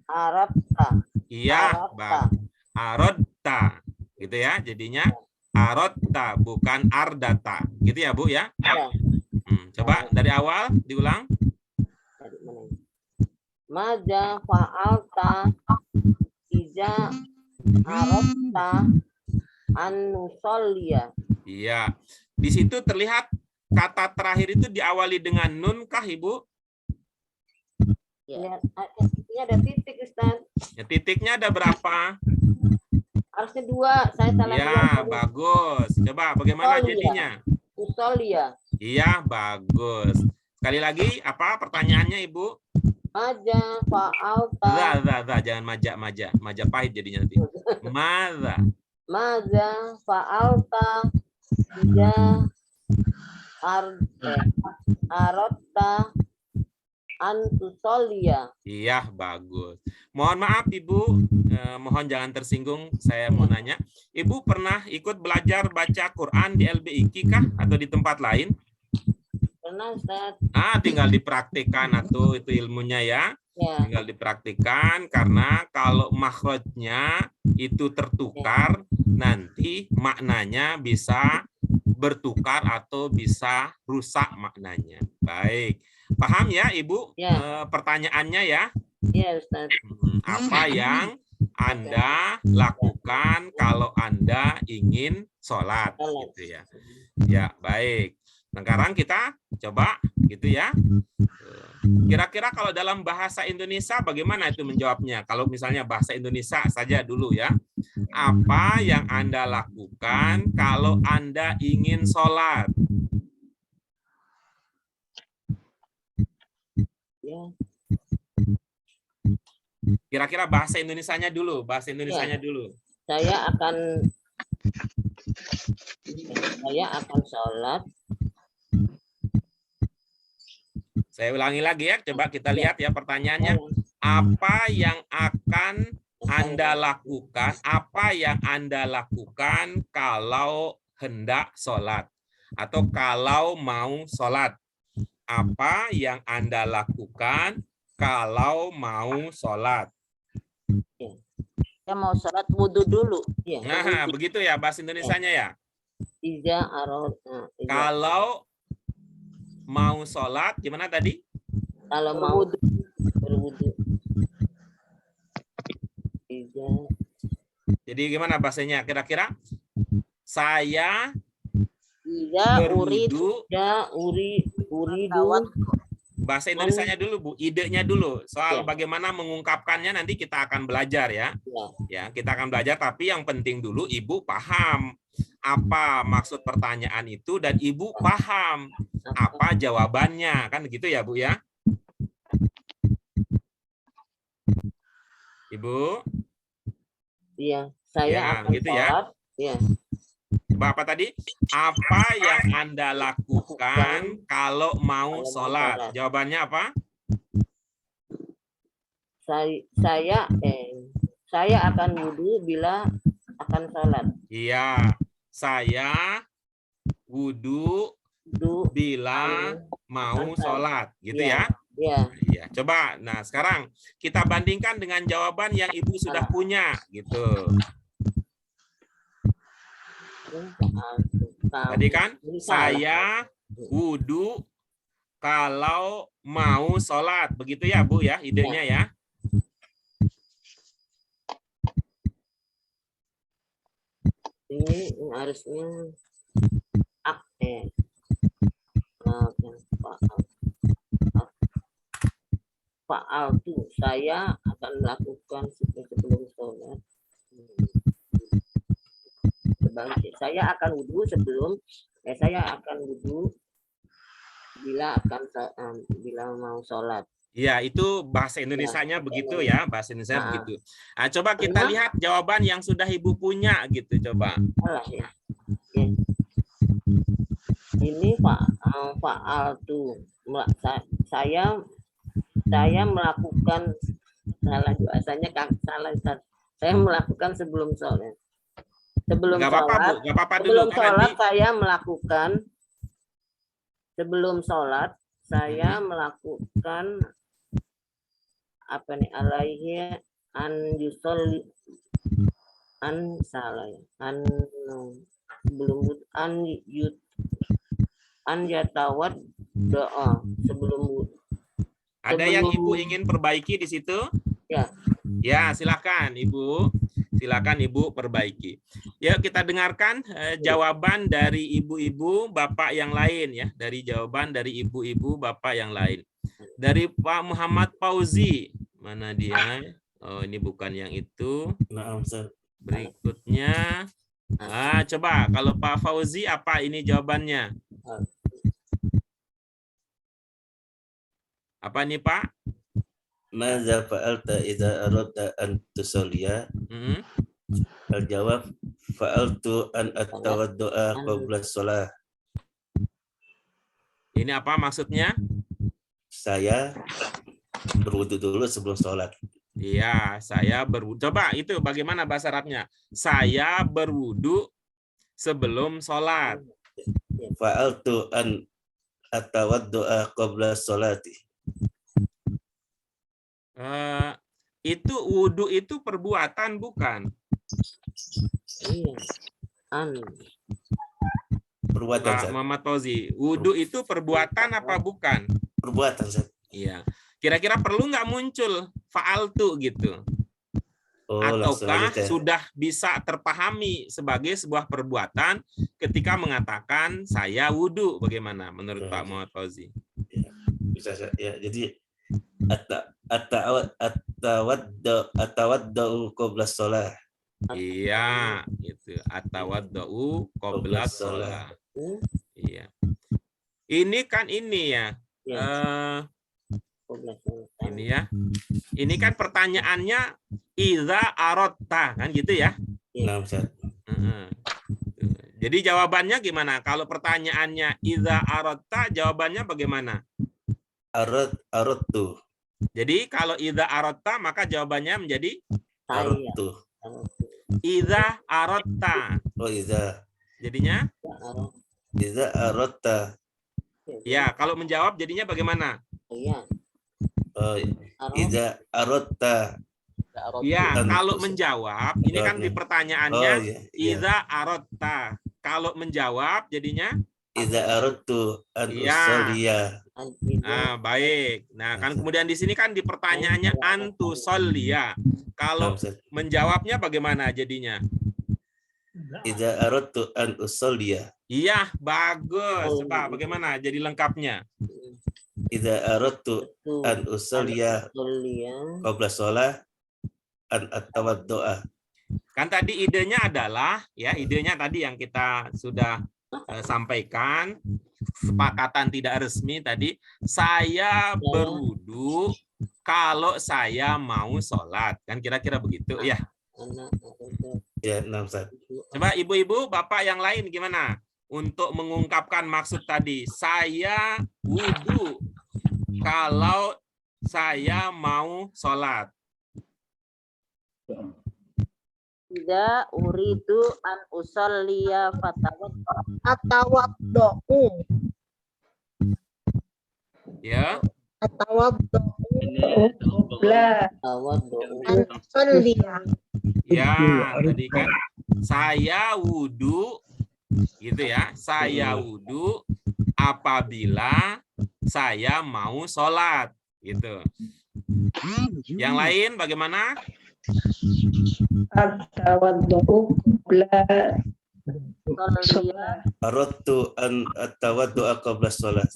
Arabta. Iya, Bang. Arodta. Gitu ya, jadinya arodta bukan ardata. Gitu ya, Bu ya? Coba dari awal diulang. Maja fa'alta iza arodta an-nusolliya. Iya. Di situ terlihat kata terakhir itu diawali dengan nun kah, Ibu? Ya, ini ada titik, Ustaz. Ya, titiknya ada berapa? Harusnya 2, saya salah. Ya, bagus. Coba bagaimana jadinya? Usolia. Iya, bagus. Sekali lagi, apa pertanyaannya, Ibu? Maja fa'alta. Jangan maja. Maja pahit jadinya nanti. Maja fa'alta iza arotta antusolia. Iya, bagus. Mohon maaf Ibu, mohon jangan tersinggung. Saya mau nanya, Ibu pernah ikut belajar baca Quran di LBIQ kah atau di tempat lain? Pernah, Ustaz. Tinggal dipraktikkan atau itu ilmunya ya. Ya. Tinggal dipraktikkan karena kalau makhrajnya itu tertukar, nanti maknanya bisa bertukar atau bisa rusak maknanya. Baik. Paham ya, Ibu? Ya. Pertanyaannya ya? Iya, Ustaz. Apa yang Anda lakukan kalau Anda ingin sholat? Gitu ya. Ya, baik. Sekarang kita coba gitu ya. Kira-kira kalau dalam bahasa Indonesia bagaimana itu menjawabnya? Kalau misalnya bahasa Indonesia saja dulu ya. Apa yang Anda lakukan kalau Anda ingin sholat? Ya. Kira-kira bahasa Indonesianya dulu. Bahasa Indonesianya dulu. Saya akan sholat. Saya ulangi lagi ya, coba kita lihat ya pertanyaannya. Apa yang akan Anda lakukan? Apa yang Anda lakukan kalau hendak sholat? Atau kalau mau sholat? Apa yang Anda lakukan kalau mau sholat? Saya mau sholat wudhu dulu. Ya, nah, begitu ya bahasa Indonesianya ya? Kalau mau sholat, gimana tadi? Kalau mau berwudu. Jadi gimana bahasanya? Kira-kira? Saya berwudu. Bahasa Indonesianya dulu, Bu. Idenya dulu. Soal bagaimana mengungkapkannya nanti kita akan belajar ya. Ya, kita akan belajar. Tapi yang penting dulu Ibu paham apa maksud pertanyaan itu dan Ibu paham apa jawabannya, kan gitu ya Bu ya? Ibu? Iya, saya akan gitu sholat. Ya. Coba apa tadi? Apa yang Anda lakukan kalau mau sholat? Jawabannya apa? Saya akan wudhu bila akan sholat. Iya, saya wudhu bila mau sholat, gitu ya? Iya. Coba, nah sekarang kita bandingkan dengan jawaban yang Ibu sudah punya, gitu. Tadi kan saya wudhu kalau mau sholat, begitu ya Bu ya, idenya ya? Ini harusnya fa'altu, saya akan melakukan sebelum sholat. bangkit. Saya akan wudhu sebelum saya akan wudhu bila mau sholat. Ya, itu bahasa Indonesianya begitu ya, bahasa Indonesia begitu. Nah, coba kita lihat jawaban yang sudah Ibu punya gitu, coba. Ya. Ini faal tuh. Saya melakukan salah bahasanya salah. Saya melakukan sebelum sholat. Sebelum sholat saya melakukan. Sebelum sholat saya melakukan apa nih alaihi an yusolli an salah an sebelum an yatawad doa sebelum. Ada yang Ibu ingin perbaiki di situ? Ya. Ya, silakan Ibu. Silakan Ibu perbaiki. Ya, kita dengarkan jawaban dari ibu-ibu bapak yang lain ya, dari jawaban dari ibu-ibu bapak yang lain. Dari Pak Muhammad Fauzi, mana dia? Oh, ini bukan yang itu. Berikutnya, coba kalau Pak Fauzi apa ini jawabannya? Apa nih Pak? Madza fa'alta idza aradta an tusalliya? Al-jawab fa'altu an atawaddu'a qabla shalah. Ini apa maksudnya? Saya berwudu dulu sebelum sholat. Iya, saya berwudu. Coba itu bagaimana bahasa Arabnya? Saya berwudu sebelum sholat. Fa'altu an atawaddu'a qabla sholati. Itu wudu itu perbuatan bukan? Iya. Perbuatan. Pak Muhammad Fauzi, wudu itu perbuatan apa bukan? Perbuatan, Zat. Iya. Kira-kira perlu nggak muncul fa'altu gitu? Ataukah sudah bisa terpahami sebagai sebuah perbuatan ketika mengatakan saya wudu? Bagaimana menurut Pak Muhammad Fauzi? Ya, bisa ya. Jadi atawaddu qabla shalah. Iya, itu atawaddu qabla shalah. Iya. Ini kan ini ya. Ini ya. Ini kan pertanyaannya iza arotta kan gitu ya. Nah, Ustaz. Jadi jawabannya gimana? Kalau pertanyaannya iza arotta, jawabannya bagaimana? Aradtu. Jadi kalau iza arotta maka jawabannya menjadi Aradtu. Iza arotta. Oh, iza. Jadinya iza arotta. Ya, kalau menjawab jadinya bagaimana? Iya. Oh, iza arotta. Ya, kalau menjawab, ini kan di pertanyaannya iza arotta. Kalau menjawab jadinya iza aradtu an usalliya. Baik. Nah, kan kemudian di sini kan di pertanyaannya antu sollia. Kalau menjawabnya bagaimana jadinya? Iza aradtu an usalliya. Iya, bagus. Coba bagaimana jadi lengkapnya? Iza aradtu an usalliya qabla shalah an atawaddu'a. Kan tadi idenya adalah ya, idenya tadi yang kita sudah sampaikan, kesepakatan tidak resmi tadi, saya berwudu kalau saya mau sholat, kan kira-kira begitu ya. Ya, Ustaz. Coba ibu-ibu bapak yang lain gimana untuk mengungkapkan maksud tadi, saya wudu kalau saya mau sholat. Tidak uridu an usalliya Atawaddu. Ya. Atawaddu. Ya, tadi kan saya wudu gitu ya. Saya wudu apabila saya mau sholat gitu. Yang lain bagaimana? Atawaddu qabla Aradtu an atawaddu'a qabla shalah.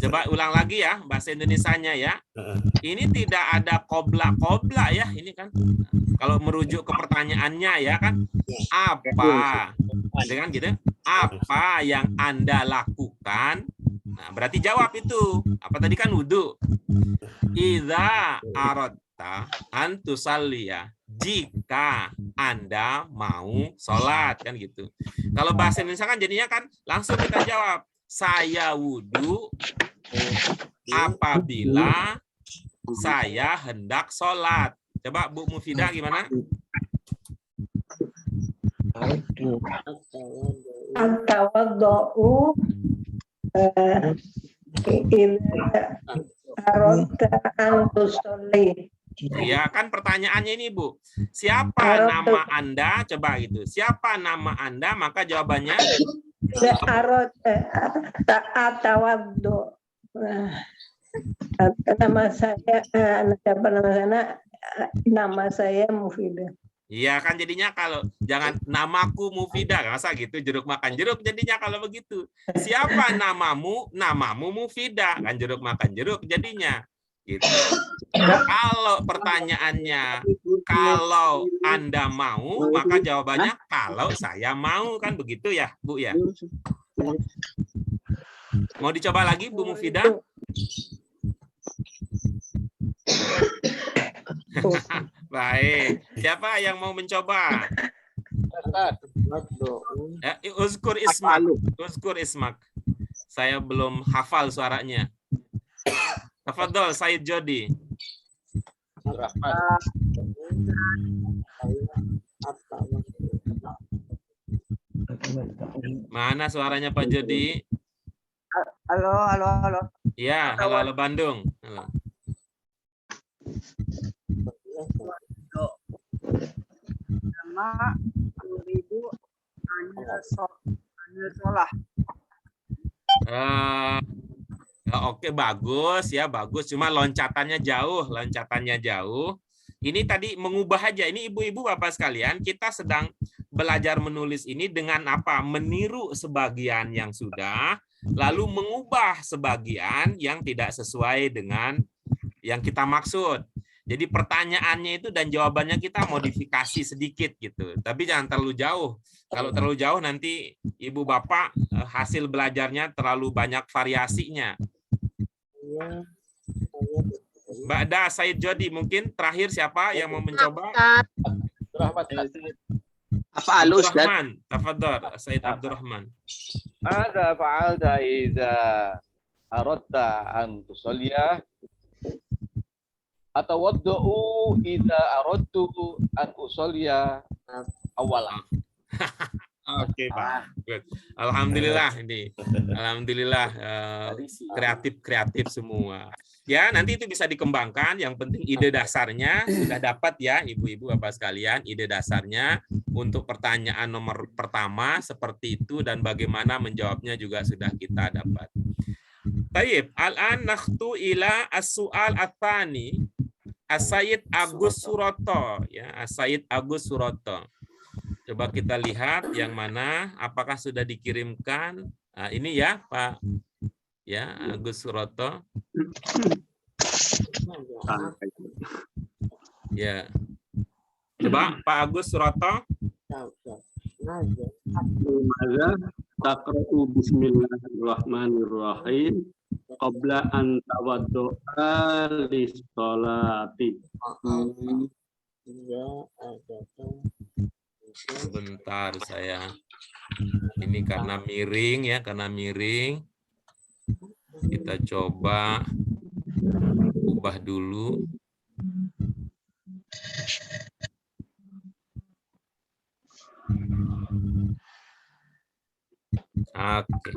Coba ulang lagi ya bahasa Indonesianya ya. Ini tidak ada qobla ya ini kan. Kalau merujuk ke pertanyaannya ya kan. Apa? Dengan gitu. Apa yang Anda lakukan? Nah, berarti jawab itu. Apa tadi kan wudu. Idza aradta an tusalliya. Jika Anda mau sholat kan gitu. Kalau bahasa Indonesia kan jadinya kan langsung kita jawab. Saya wudu apabila saya hendak sholat. Coba Bu Mufidah gimana? At-tawaddu'u aradta an tusalli. Ya kan pertanyaannya ini Bu. Siapa nama Anda? Coba gitu. Siapa nama Anda? Maka jawabannya Tawaddu. Nama saya nama saya Mufidah. iya kan jadinya kalau jangan namaku Mufidah, masa gitu jeruk makan jeruk jadinya kalau begitu. Siapa namamu? Namamu Mufidah, kan jeruk makan jeruk jadinya. Gitu. Kalau pertanyaannya kalau Anda mau, maka jawabannya kalau saya mau, kan begitu ya, Bu ya. Mau dicoba lagi Bu Mufidah? Baik. Siapa yang mau mencoba? Uzkur Ismak. Uzkur Ismak. Saya belum hafal suaranya. Tafadhol Said Jody. Mana suaranya Pak Jody? Halo. Iya, halo Bandung. Halo. Nama Ibu Sholah. Oke, bagus ya, bagus. Cuma loncatannya jauh. Ini tadi mengubah aja. Ini ibu-ibu bapak sekalian, kita sedang belajar menulis ini dengan apa? Meniru sebagian yang sudah, lalu mengubah sebagian yang tidak sesuai dengan yang kita maksud. Jadi pertanyaannya itu dan jawabannya kita modifikasi sedikit gitu. Tapi jangan terlalu jauh. Kalau terlalu jauh nanti ibu bapak hasil belajarnya terlalu banyak variasinya. Mbak Da, Said Jody, mungkin terakhir siapa yang mau mencoba? Abdurrahman, tafadhol, Said Abdurrahman. Ada fa'alta idza aradta an tusalliya atawaddu idza aradtu an usalliya awalan. Oke, Pak. Good. Alhamdulillah ini. Alhamdulillah kreatif semua. Ya, nanti itu bisa dikembangkan. Yang penting ide dasarnya sudah dapat ya, ibu-ibu bapak sekalian, ide dasarnya untuk pertanyaan nomor pertama seperti itu dan bagaimana menjawabnya juga sudah kita dapat. Baik, al-an nakhtu ila as-su'al ats-tsani. As-Sayyid Agus Suroto ya, As-Sayyid Agus Suroto. Coba kita lihat yang mana, apakah sudah dikirimkan? Nah, ini ya Pak, ya Agus Suroto. Ya, coba Pak Agus Suroto. Taqra'u bismillahirrahmanirrahim qabla an tawaddu'a lis-sholati. Sebentar saya. Ini karena miring ya, karena miring. Kita coba ubah dulu. Oke.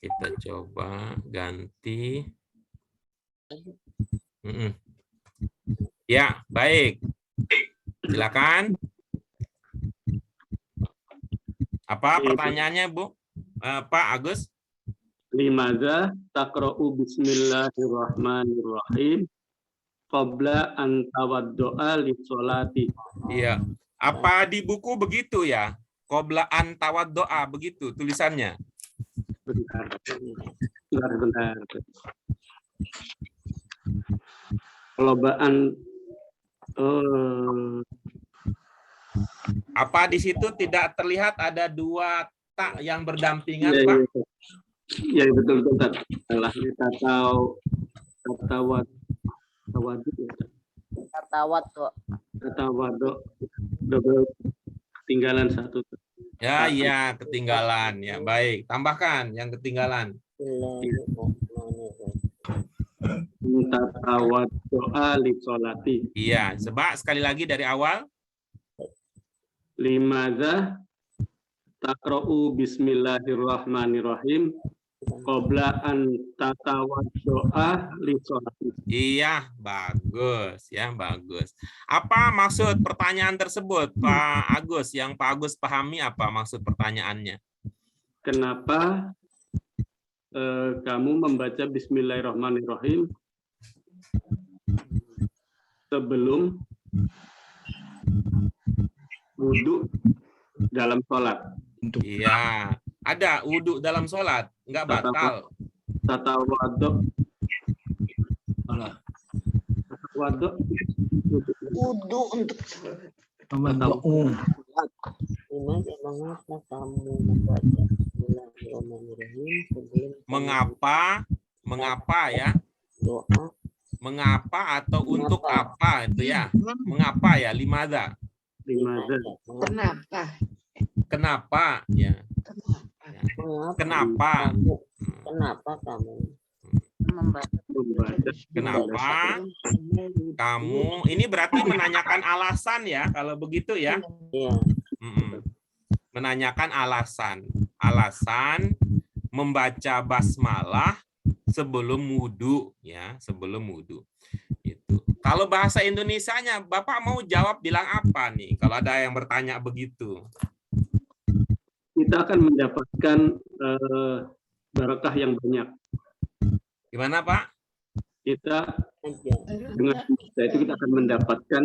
Kita coba ganti. Ya, baik. Silakan. Apa pertanyaannya, Bu? Pak Agus? Limadza taqra'u bismillahirrahmanirrahim qabla an tawaddu'a lis-sholati. Iya. Apa di buku begitu ya? Qabla an tawaddu'a begitu tulisannya. Bentar. Perlombaan Apa di situ tidak terlihat ada dua tak yang berdampingan, iya, Pak? iya betul Ustaz. Salah tatawadu double ketinggalan satu. Ya, iya, ketinggalan. Ya, baik. Tambahkan yang ketinggalan. Tawaddu'a li sholati. Iya, coba sekali lagi dari awal. Limadza taqra'u bismillahirrahmanirrahim qabla an tatawaddu'a li sholati. Iya, bagus ya, bagus. Apa maksud pertanyaan tersebut, Pak Agus? Yang Pak Agus pahami apa maksud pertanyaannya? Kenapa kamu membaca bismillahirrahmanirrahim sebelum wudhu dalam sholat? Iya, ada wudhu dalam sholat, nggak batal. Tatawaddu. Wudhu untuk Mengapa kamu membaca Bismillahirrahmanirrahim sebelum Mengapa ya? doa? Mengapa atau untuk apa itu ya? Mengapa ya? Limadza. Kenapa ya? Kenapa? Kenapa kamu Kenapa kamu? Ini berarti menanyakan alasan ya, kalau begitu ya. Menanyakan alasan membaca basmalah sebelum wudhu ya, sebelum wudhu. Itu. Kalau bahasa Indonesianya, Bapak mau jawab bilang apa nih? Kalau ada yang bertanya begitu. Kita akan mendapatkan barakah yang banyak. Gimana Pak? Kita dengan itu kita akan mendapatkan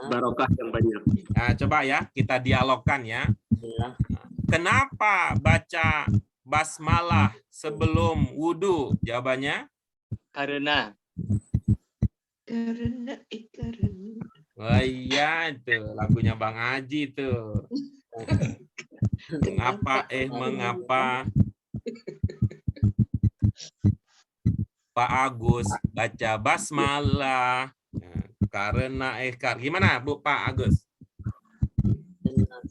barokah yang banyak. Nah, coba ya kita dialogkan ya. Kenapa baca basmalah sebelum wudhu? Jawabannya? Karena. Wah iya itu lagunya Bang Aji tuh. Mengapa? Pak Agus baca basmalah karena gimana Bu Pak Agus?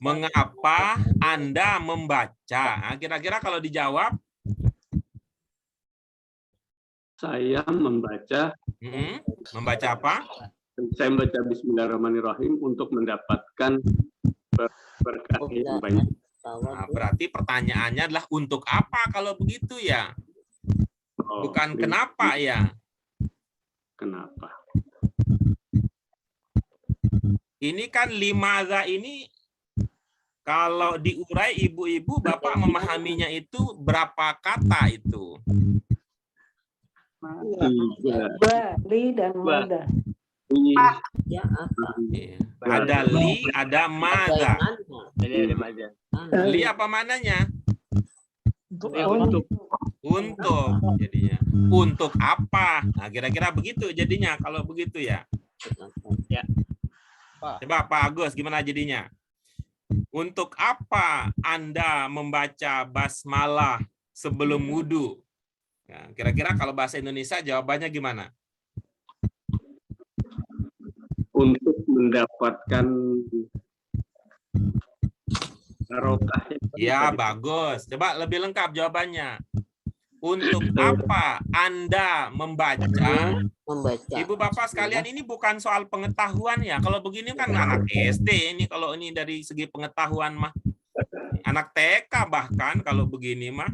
Mengapa Anda membaca? Nah, kira-kira kalau dijawab? Saya membaca. Membaca apa? Saya membaca Bismillahirrahmanirrahim untuk mendapatkan berkah yang banyak. Nah, berarti pertanyaannya adalah untuk apa kalau begitu ya? Bukan kenapa ya? Kenapa? Ini kan limadza ini kalau diurai ibu-ibu, Bapak memahaminya itu berapa kata itu? Li dan mada. Ada li, ada mada. Li apa mananya? Untuk jadinya. Untuk apa? Nah, kira-kira begitu jadinya kalau begitu ya. Coba Pak Agus gimana jadinya? Untuk apa Anda membaca basmalah sebelum wudhu? Nah, kira-kira kalau bahasa Indonesia jawabannya gimana? Untuk mendapatkan barokah. Ya, bagus. Coba lebih lengkap jawabannya. Untuk apa Anda membaca? Ibu Bapak sekalian, ini bukan soal pengetahuan ya. Kalau begini kan anak SD ini, kalau ini dari segi pengetahuan mah. Anak TK bahkan kalau begini mah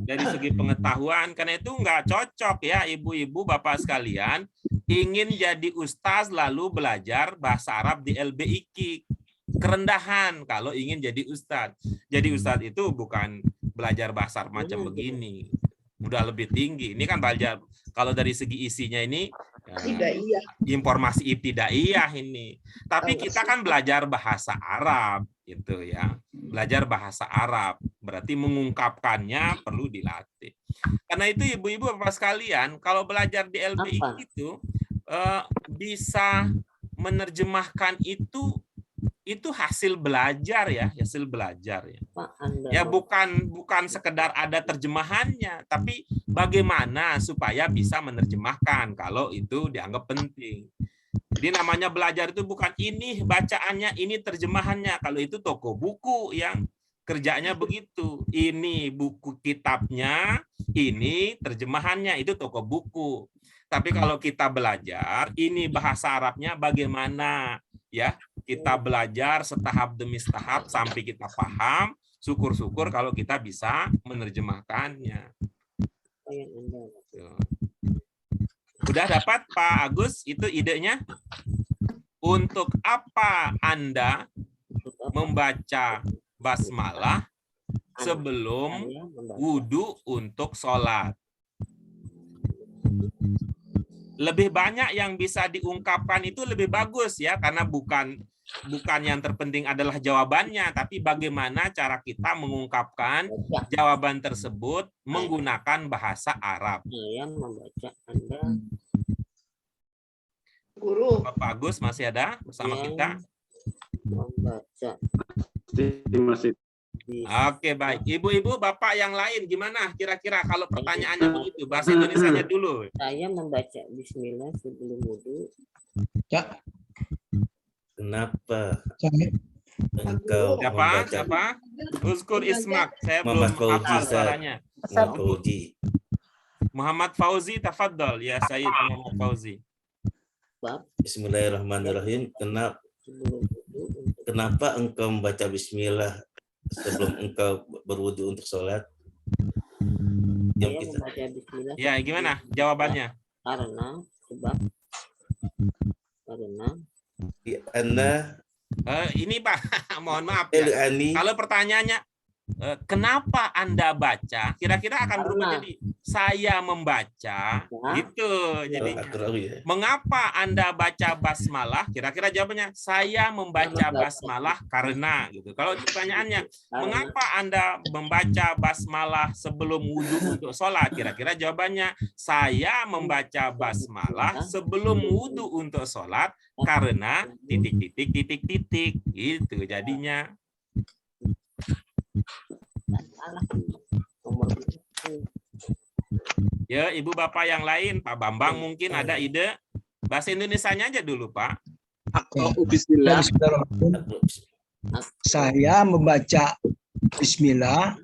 dari segi pengetahuan. Karena itu nggak cocok ya ibu-ibu Bapak sekalian ingin jadi ustaz lalu belajar bahasa Arab di LBIK. Kerendahan kalau ingin jadi ustaz. Jadi ustaz itu bukan belajar bahasa Arab macam begini. Udah lebih tinggi. Ini kan belajar kalau dari segi isinya ini informasi ibtidaiyah ini. Tapi kita kan belajar bahasa Arab gitu ya. Belajar bahasa Arab berarti mengungkapkannya perlu dilatih. Karena itu ibu-ibu bapak sekalian, kalau belajar di LBI itu bisa menerjemahkan itu hasil belajar ya, hasil belajar ya. Ya bukan sekedar ada terjemahannya, tapi bagaimana supaya bisa menerjemahkan kalau itu dianggap penting. Jadi namanya belajar itu bukan ini bacaannya, ini terjemahannya. Kalau itu toko buku yang kerjanya begitu. Ini buku kitabnya, ini terjemahannya, itu toko buku. Tapi kalau kita belajar, ini bahasa Arabnya bagaimana ya? Kita belajar setahap demi setahap sampai kita paham. Syukur-syukur kalau kita bisa menerjemahkannya. Udah dapat Pak Agus itu idenya? Untuk apa Anda membaca basmalah sebelum wudhu untuk sholat? Lebih banyak yang bisa diungkapkan itu lebih bagus ya, karena bukan yang terpenting adalah jawabannya, tapi bagaimana cara kita mengungkapkan jawaban tersebut menggunakan bahasa Arab. Saya membaca Anda. Guru. Bapak Agus masih ada bersama kita? Membaca. Masih. Oke, baik. Ibu-ibu, bapak yang lain gimana kira-kira kalau pertanyaannya begitu? Bahasa Indonesianya dulu. Saya membaca bismillah sebelum wudhu. Ya. Kenapa engkau siapa? Uzkur Ismak. Saya belum hafal suaranya. Muhammad Fauzi, tafadhol ya Sayyid Muhammad Fauzi. Bismillahirrahmanirrahim. Kenapa engkau membaca bismillah sebelum engkau berwudu untuk sholat? Ya, gimana jawabannya? Karena ini Pak, mohon maaf ya. Kalau pertanyaannya kenapa Anda baca, kira-kira akan berubah jadi saya membaca gitu. Jadi mengapa Anda baca basmalah, kira-kira jawabannya saya membaca basmalah karena gitu. Kalau pertanyaannya mengapa Anda membaca basmalah sebelum wudhu untuk sholat, kira-kira jawabannya saya membaca basmalah sebelum wudhu untuk sholat karena titik gitu jadinya. Ya, ibu bapak yang lain, Pak Bambang mungkin ada ide bahasa Indonesianya aja dulu, Pak. Bismillah. Saya membaca bismillah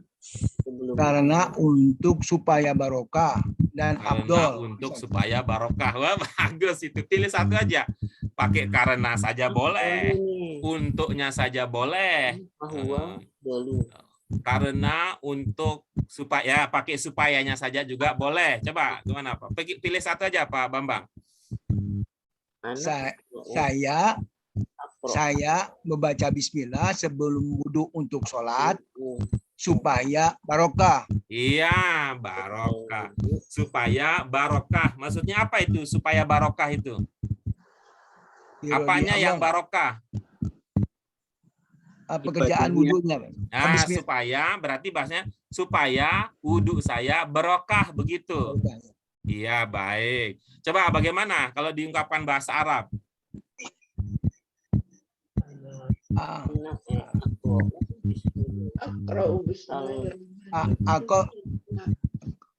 karena untuk supaya barokah dan afdol. Untuk supaya barokah. Wah, bagus itu. Pilih satu aja. Pakai karena saja boleh. Untuknya saja boleh. Karena untuk supaya pakai supayanya saja juga boleh. Coba gimana Pak? Pilih satu aja Pak Bambang. Saya membaca bismillah sebelum wudhu untuk sholat supaya barokah. Iya, barokah. Supaya barokah. Maksudnya apa itu supaya barokah itu? Apanya yang barokah? Pekerjaan wudhunya. Nah, supaya berarti bahasanya supaya wudhu saya barokah begitu. Iya, baik. Coba bagaimana kalau diungkapkan bahasa Arab?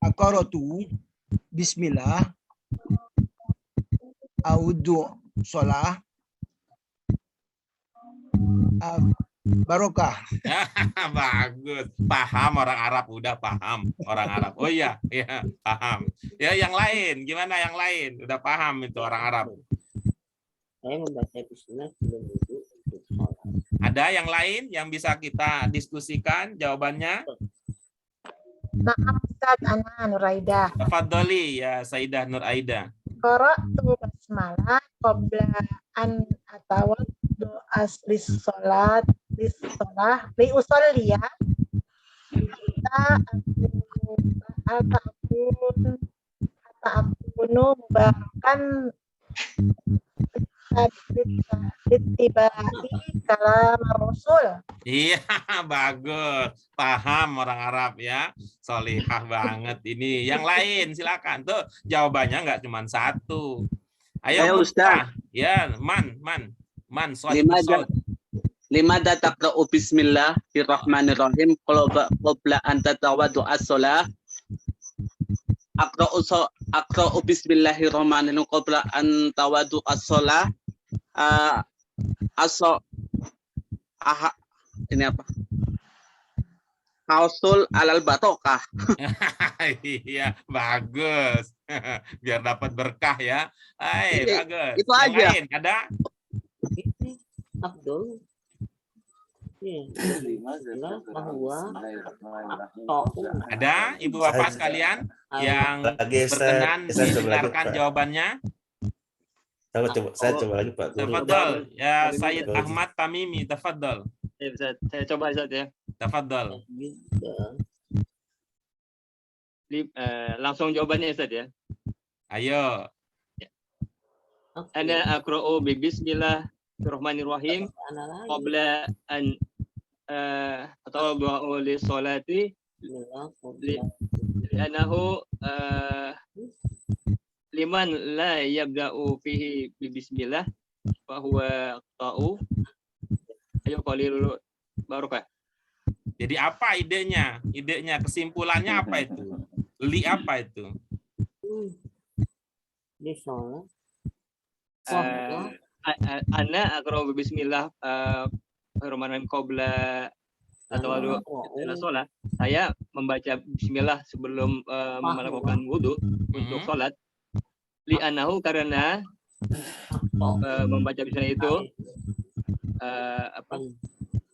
Aqra'tu bismillah a'udzu sholah barokah. Bagus, paham orang Arab, udah paham orang Arab. Oh iya, ya paham. Ya yang lain, gimana yang lain? Udah paham itu orang Arab. Saya membaca bismillah sebelum wudhu untuk sholat. Ada yang lain yang bisa kita diskusikan jawabannya? Na'am Ustaz, ana Nuraida. Tafadholi ya Sayyidah Nuraida. Qara'tu basmalah qabla an atawaddu lis sholat li usolliya hatta akunu mubarakan Ittiba'i kalam Rasul. Iya, bagus. Paham orang Arab ya. Solihah banget ini. Yang lain silakan. Tuh jawabannya nggak cuma satu. Ayo Ustaz. Ya, man. Limada taqra'u bismillahirrahmanirrahim qabla an tatawadu as-shalah. Aqra'u bismillahirrahmanirrahim qabla an tawadu as-shalah. Ini apa? Hausul alal batokah. Iya, bagus. Biar dapat berkah ya. Hai, bagus. Itu yang aja. Lain, ada? Abdul. Ada ibu bapak sekalian yang berkenan mendengarkan jawabannya? Saya coba lagi Pak. Tafadhol ya Sayyid Ahmad Tamimi, tafadhol. Saya coba Ustaz ya. Tafadhol. Langsung jawabannya Ustaz ya. Ayo. Ana aqra'u bi bismillahirrahmanirrahim qabla an atawadu li sholati li'annahu liman la yabda'u fihi bi bismillah fa huwa ta'u. Ayo qalil barokah. Jadi apa idenya? Idenya kesimpulannya apa itu? Li apa itu? Di sholat. Ana aqra'u bismillah Rahmanirrahim qabla atau sholat. Saya membaca bismillah sebelum melakukan wudu untuk sholat. Li'anahu karena membaca bismillah itu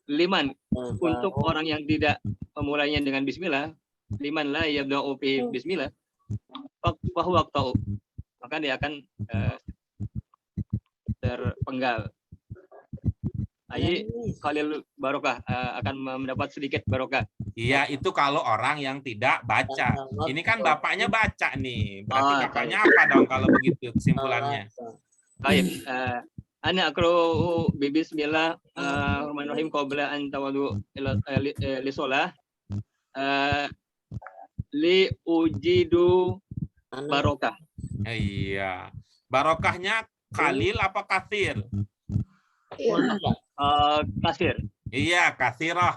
liman untuk orang yang tidak memulainya dengan bismillah, liman la yabda'u fi bismillah fa huwa aqta'u, maka dia akan terpenggal. Ayi Khalil barokah akan mendapat sedikit barokah. Iya, itu kalau orang yang tidak baca. Ini kan bapaknya baca nih. Berarti bapaknya apa dong kalau begitu kesimpulannya? Baik, ana aqra'u bi bismillahirrahmanirrahim qabla an tawadu li shalah li ujidu barokah. Iya. Barokahnya Khalil apa kathir? Kasir. Iya, kasirah.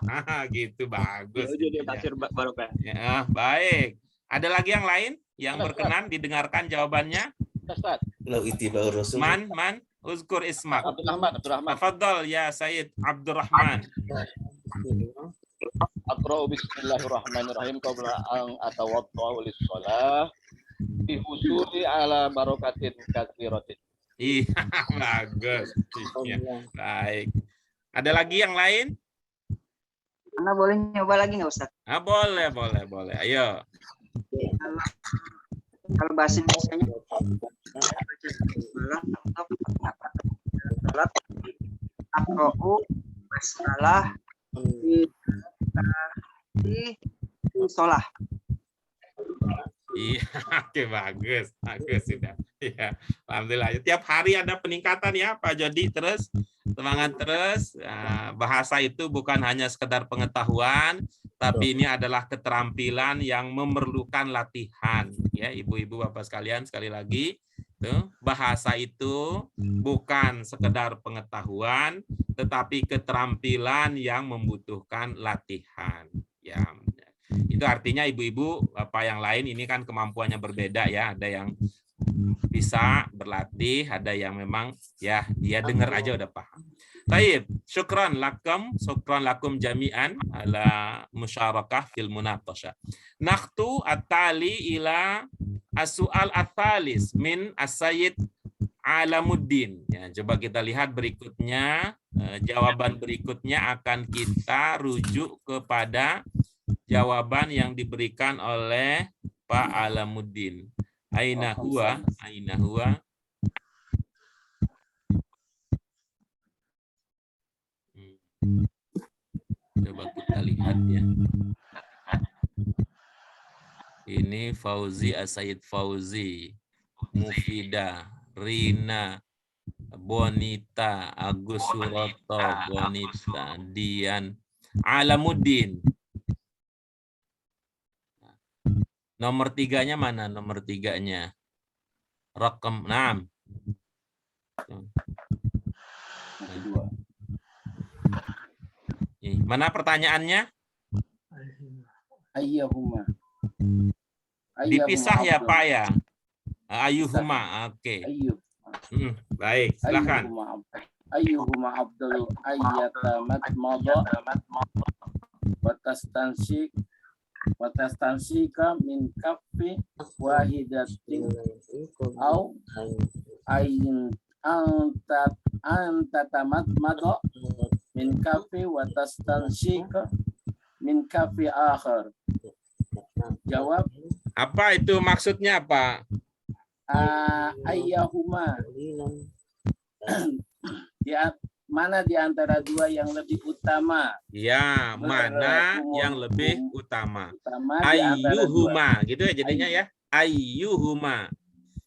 Gitu bagus. Jadi kasir barokah. Ya, baik. Ada lagi yang lain yang berkenan didengarkan jawabannya? Ustaz. Man, uzkur ismak. Abdurrahman. Tafadhol ya Sayyid Abdurrahman. Aqra'u bismillahirrahmanirrahim qabla an atawadda lis-shalah bi husuli ala barakatin katsiratin. Iya, bagus. Ya, baik. Ada lagi yang lain? Anda boleh nyoba lagi nggak Ustaz? Boleh. Ayo. Kalau bahasa Indonesia-nya Aqra'u masalah di sholah. Iya, oke, bagus sudah. Ya, alhamdulillah. Tiap hari ada peningkatan ya Pak Jody, terus semangat terus. Bahasa itu bukan hanya sekedar pengetahuan, tapi ini adalah keterampilan yang memerlukan latihan. Ya, ibu-ibu bapak sekalian, sekali lagi, tuh, bahasa itu bukan sekedar pengetahuan, tetapi keterampilan yang membutuhkan latihan. Ya. Itu artinya ibu-ibu, bapak yang lain ini kan kemampuannya berbeda ya. Ada yang bisa berlatih, ada yang memang ya dia dengar aja udah paham. Baik, syukran lakum jami'an ala musyarakah fil munaqashah. Naqtu at-tali ila as-su'al at-thalis min as-sayyid Alamuddin. Ya, coba kita lihat berikutnya, jawaban berikutnya akan kita rujuk kepada jawaban yang diberikan oleh Pak Alamuddin. Aina huwa? Coba kita lihat ya. Ini Fauzi, Asyid Fauzi, Mufida, Rina, Bonita, Agus Suroto, Bonita, Dian, Alamuddin. Nomor 3-nya mana? Nomor 3-nya. Rakam 6. Mana pertanyaannya? Ayyuhuma. Dipisah ya Pak ya? Ayyuhuma, oke. Baik, silakan. Ayyuhuma afdalu ayyatamat madha watastansika min kaffi wahidatin au ayin antatamat madha min kaffi watastansika min kaffi akhar. Jawab. Apa itu maksudnya, Pak? Ayyuhuma. Mana di antara dua yang lebih utama? Ya, mana yang lebih utama? Di antara Ayyuhuma, dua. gitu ya jadinya ya. Ayyuhuma.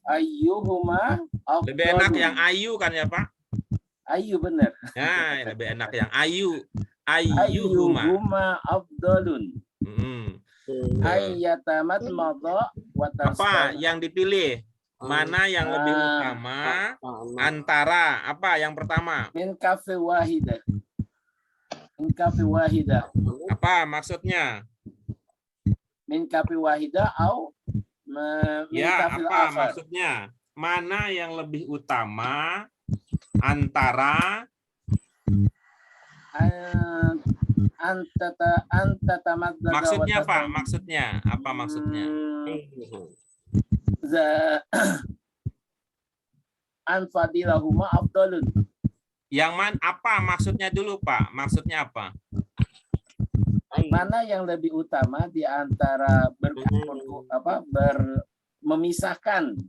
Ayyuhuma. Lebih enak yang ayu kan ya, Pak? Ayu benar. Ya, lebih enak yang ayu. Ayyuhuma. Ayyuhuma afdalun. Ayyatamat madha wa Apa yang dipilih? Mana yang lebih utama antara apa yang pertama? Min kafe wahidah. Min kafe wahidah. Apa maksudnya? Min kafe wahidah au ya, apa maksudnya? Mana yang lebih utama antara maksudnya Pak? Maksudnya apa maksudnya? Anfadilahuma afdalun. Yang apa maksudnya dulu Pak? Maksudnya apa? Mana yang lebih utama di antara memisahkan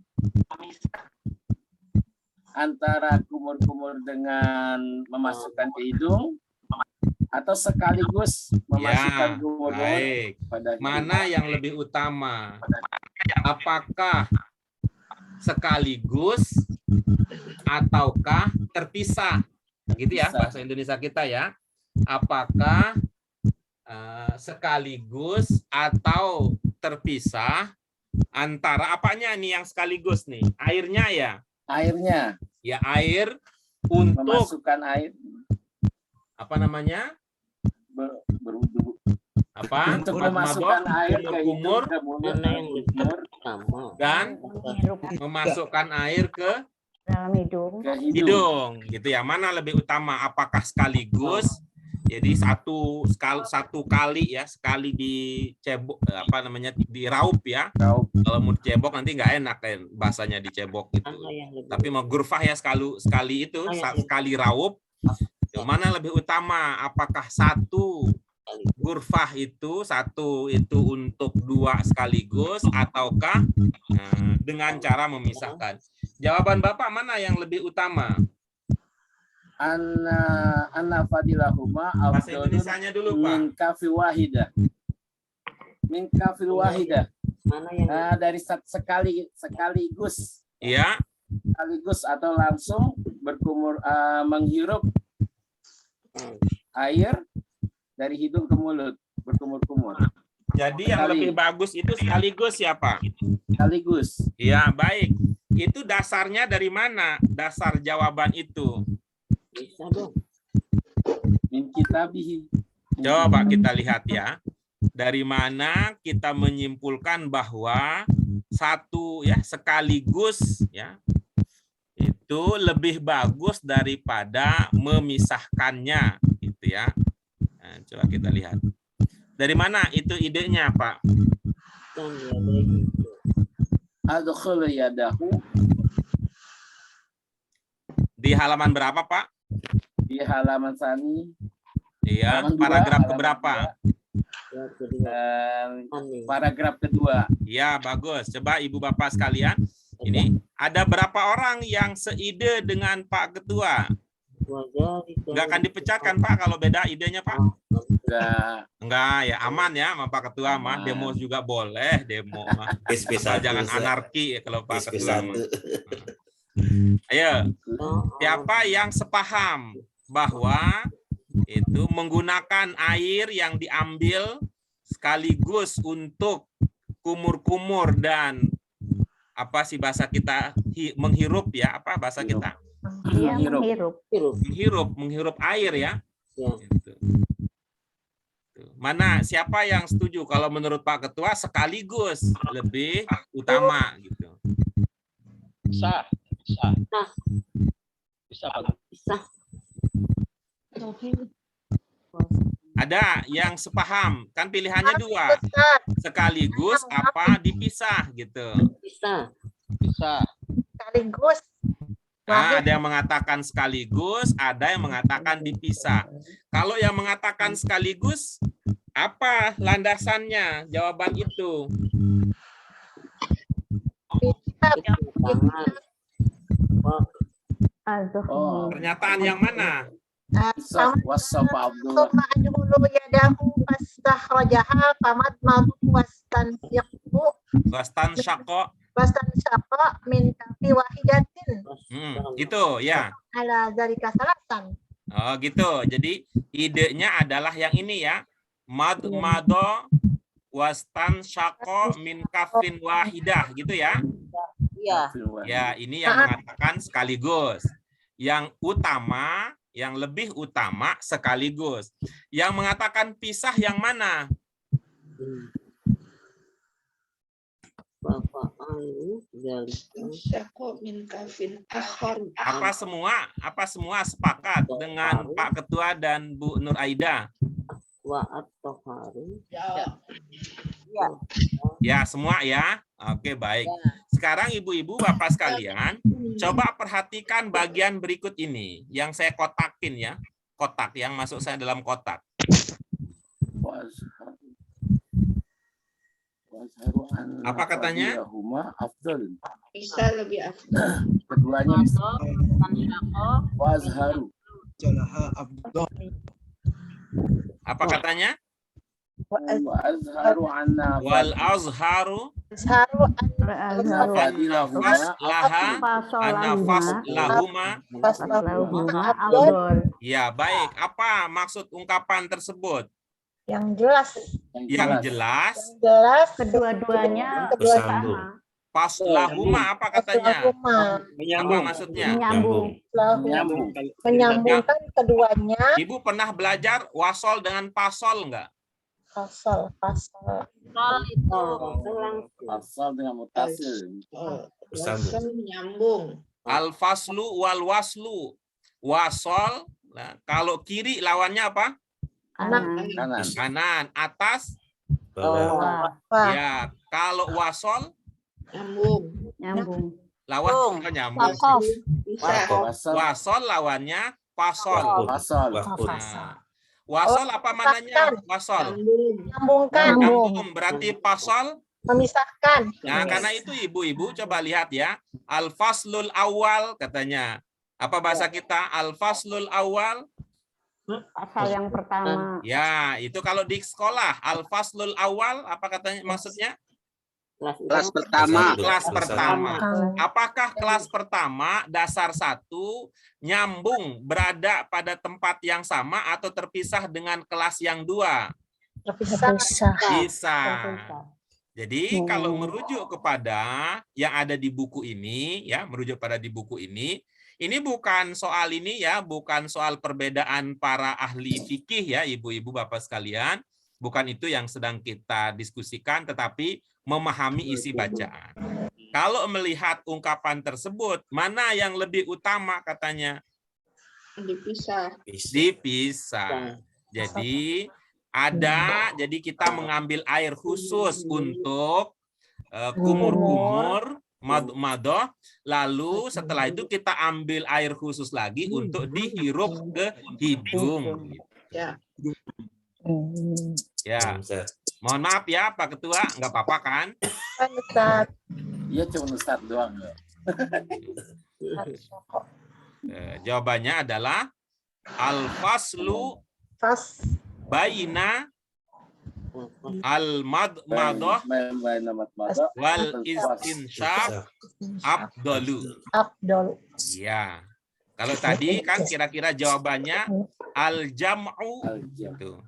antara kumur-kumur dengan memasukkan ke hidung atau sekaligus memasukkan kumur-kumur pada hidung? Mana yang lebih utama? Apakah sekaligus ataukah terpisah? Gitu ya bahasa Indonesia kita ya. Apakah sekaligus atau terpisah antara apanya nih yang sekaligus nih? Airnya ya? Airnya. Ya, air untuk memasukkan air. Apa namanya? Berwudu. Apa? Untuk memasukkan air ke kumur dan dan memasukkan air ke dalam hidung. Hidung, gitu ya. Mana lebih utama? Apakah sekaligus? Jadi satu kali ya, sekali dicebok apa namanya diraup ya. Kalau mau dicebok nanti nggak enak kan bahasanya dicebok gitu. Tapi mau gurfah ya sekali itu sekali raup. Mana lebih utama? Apakah satu gurfah itu untuk dua sekaligus ataukah dengan cara memisahkan? Jawaban Bapak mana yang lebih utama? Anna fadilahuma afdalun min kafi wahidah. Min kafi wahidah. Dari sekaligus. Iya. Sekaligus atau langsung berkumur menghirup air dari hidung ke mulut, berkumur-kumur. Jadi yang lebih bagus itu sekaligus ya Pak? Sekaligus. Ya, baik. Itu dasarnya dari mana? Dasar jawaban itu. Min kitabihi. Coba kita lihat ya. Dari mana kita menyimpulkan bahwa satu ya sekaligus ya itu lebih bagus daripada memisahkannya gitu ya. Nah, coba kita lihat. Dari mana itu idenya, Pak? Adkhul yadahu. Di halaman berapa, Pak? Di halaman sani. Iya, paragraf keberapa? Paragraf kedua. Ya, bagus. Coba Ibu Bapak sekalian. Ini ada berapa orang yang seide dengan Pak Ketua? Enggak akan dipecat kan Pak kalau beda idenya Pak? Enggak ya, aman ya sama Pak Ketua mah. Demo juga boleh, demo mah. Jangan anarki ya kalau Pak Ketua mah. Ayo, siapa yang sepaham bahwa itu menggunakan air yang diambil sekaligus untuk kumur-kumur dan apa sih bahasa kita menghirup ya, apa bahasa kita? Menghirup air ya. Gitu. Mana siapa yang setuju kalau menurut Pak Ketua sekaligus lebih utama gitu? Bisa Pak. Bisa. Ada yang sepaham, kan pilihannya dua, sekaligus apa dipisah gitu. Bisa. Sekaligus. Nah, ada yang mengatakan sekaligus, ada yang mengatakan dipisah. Kalau yang mengatakan sekaligus, apa landasannya jawaban itu? Pernyataan yang mana? Wasafa Abdullah. Wastan syaqo. Min kafi wahidatin. Itu ya. Ala dzalika salasan. Oh gitu. Jadi idenya adalah yang ini ya. Mado wastan syaqo min kafin wahidah gitu ya. Iya. Ya, ini yang mengatakan sekaligus. Yang utama, yang lebih utama sekaligus. Yang mengatakan pisah yang mana? Apa semua sepakat dengan Pak Ketua dan Bu Nur Aida? Ya, semua ya. Oke, baik. Sekarang ibu-ibu, bapak sekalian, coba perhatikan bagian berikut ini yang saya kotakin ya. Kotak yang masuk saya dalam kotak. Apa katanya? Bisa lebih afdal. Keduanya wazharu. Apa katanya? Wal anna wal azharu ya, baik. Apa maksud ungkapan tersebut? Yang jelas. Yang jelas Kedua-duanya Bersambung. Paslahuma apa katanya? Apa maksudnya? Menyambungkan keduanya. Ibu pernah belajar wasol dengan pasol enggak? Fasal. Fasal dengan mutasil. Menyambung. Al-faslu wal waslu. Wasol, nah, kalau kiri lawannya apa? Kanan. Atas? Bawah. Ya, kalau wasol? Nyambung. Lawan nyambung. Wasol lawannya pasol. Nah, wasol apa mananya? Wasol. Nyambung. Berarti pasol memisahkan. Nah, karena itu ibu-ibu coba lihat ya. Al-faslul awal katanya. Apa bahasa kita? Al-faslul awal. Pasal yang pertama. Ya, itu kalau di sekolah. Al-faslul awal apa katanya maksudnya? Kelas pertama. Kelas pertama. Apakah kelas pertama dasar 1 nyambung berada pada tempat yang sama atau terpisah dengan kelas yang 2? Terpisah. Jadi kalau merujuk kepada yang ada di buku ini, ya merujuk pada di buku ini bukan soal ini ya, bukan soal perbedaan para ahli fikih ya, ibu-ibu bapak sekalian, bukan itu yang sedang kita diskusikan, tetapi memahami isi bacaan. Kalau melihat ungkapan tersebut, mana yang lebih utama katanya? Dipisah. Jadi jadi kita mengambil air khusus untuk kumur-kumur, madoh, lalu setelah itu kita ambil air khusus lagi untuk dihirup ke hidung. Ya. Mohon maaf ya Pak Ketua, nggak apa-apa kan? Iya, cuma Ustaz doang ya. Jawabannya adalah al-faslu baina Al-madmadah wal istinsyaq afdalu. Ya. Kalau tadi kan kira-kira jawabannya al-jam'u itu.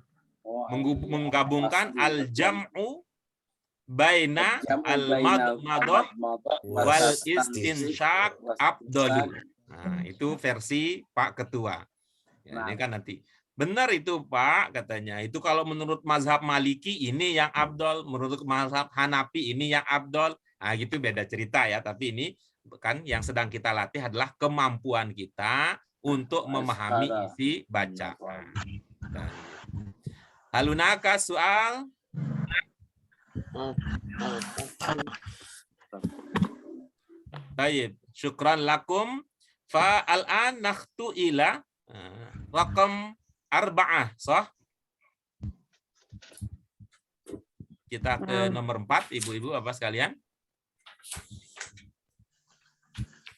Menggabungkan al-jam'u baina al-madmadah wal istinsyaq afdalu. Nah, itu versi Pak Ketua. Ya, ini kan nanti. Benar itu Pak katanya. Itu kalau menurut mazhab Maliki ini yang afdal, menurut mazhab Hanafi ini yang afdal. Nah, gitu beda cerita ya, tapi ini kan yang sedang kita latih adalah kemampuan kita untuk memahami isi bacaan. Halunaka soal. Baik, syukran lakum. Fa al-an nakhtu ila raqam 4, sah? Kita ke nomor 4, ibu-ibu Bapak sekalian.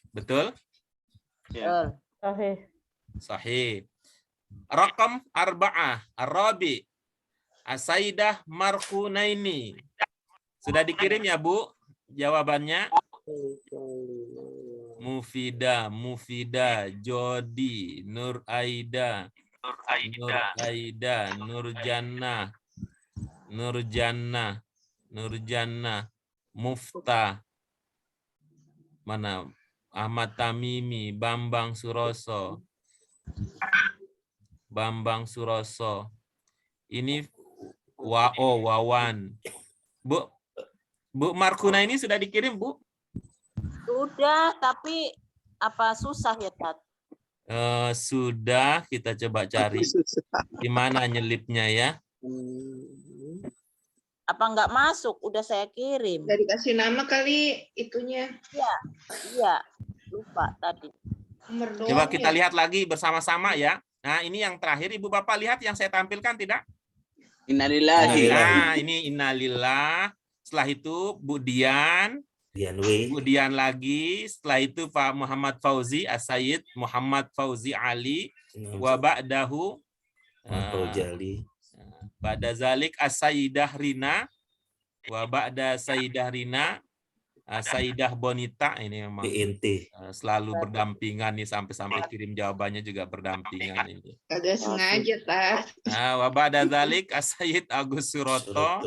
Betul? Ya. Sahih. Raqam 4, Ar-Rabi. As-Sayyidah Markunaini. Sudah dikirim ya, Bu? Jawabannya? Mufidah, Jodi, Nur Aida, Nurjannah, Muftah. Mana? Ahmad Tamimi, Bambang Suroso. Ini Wawan. Bu Markuna ini sudah dikirim, Bu? Sudah, tapi apa susah ya, Tat? Sudah, kita coba cari di mana nyelipnya ya. Apa nggak masuk? Udah saya kirim. Dari kasih nama kali itunya. Iya. Lupa tadi. Coba kita lihat lagi bersama-sama ya. Nah, ini yang terakhir Ibu Bapak lihat yang saya tampilkan tidak? Innalillahi. Nah, ini innalillah. Setelah itu Bu Dian. Kemudian lagi setelah itu Pak Muhammad Fauzi As-Sayyid Muhammad Fauzi Ali wa ba'dahu ba'da zalik As-Sayyidah Rina wa ba'da Sayyidah Rina Sayyidah Bonita. Ini memang selalu berdampingan nih sampai kirim jawabannya juga berdampingan ini. Agak sengaja, Tat. Nah, wa ba'da zalik As-Sayyid Agus Suroto.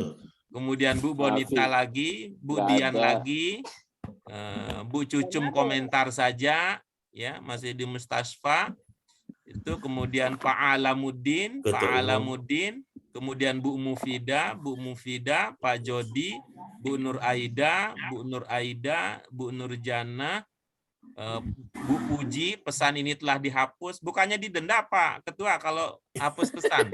Kemudian Bu Bonita lagi, Bu Dian lagi, Bu Cucum komentar saja, ya masih di Mustasfa. Itu kemudian Pak Alamuddin, kemudian Bu Mufidah, Pak Jodi, Bu Nur Aida, Bu Nurjannah, Bu Puji. Pesan ini telah dihapus. Bukannya didenda Pak Ketua kalau hapus pesan?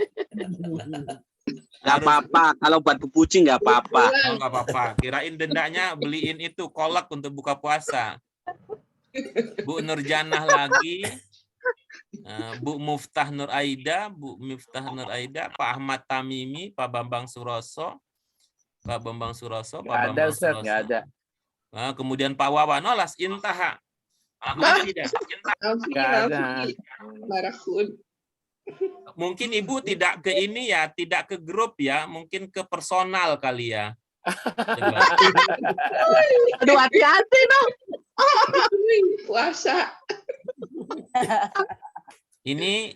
Nggak apa-apa, kalau buat Bu Puji nggak apa-apa. Oh, nggak apa-apa. Kirain dendanya beliin itu kolak untuk buka puasa. Bu Nurjannah lagi, Bu Muftah Nur Aida, Pak Ahmad Tamimi, Pak Bambang Suroso, Nggak ada. Nah, kemudian Pak Wawan, Nolas Intaha. Tidak. Nggak ada. Mungkin Ibu tidak ke ini ya, tidak ke grup ya, mungkin ke personal kali ya. Aduh, hati-hati dong. Puasa. Ini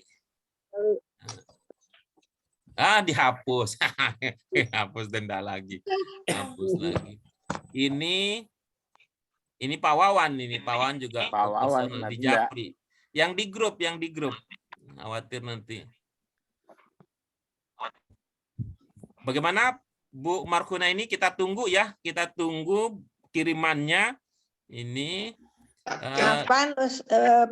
dihapus. Hapus denda lagi. Ini Pak Wawan, Pak Wawan juga di Japri. Yang di grup. Khawatir nanti. Bagaimana Bu Markuna ini kita tunggu ya, kita tunggu kirimannya ini. Kapan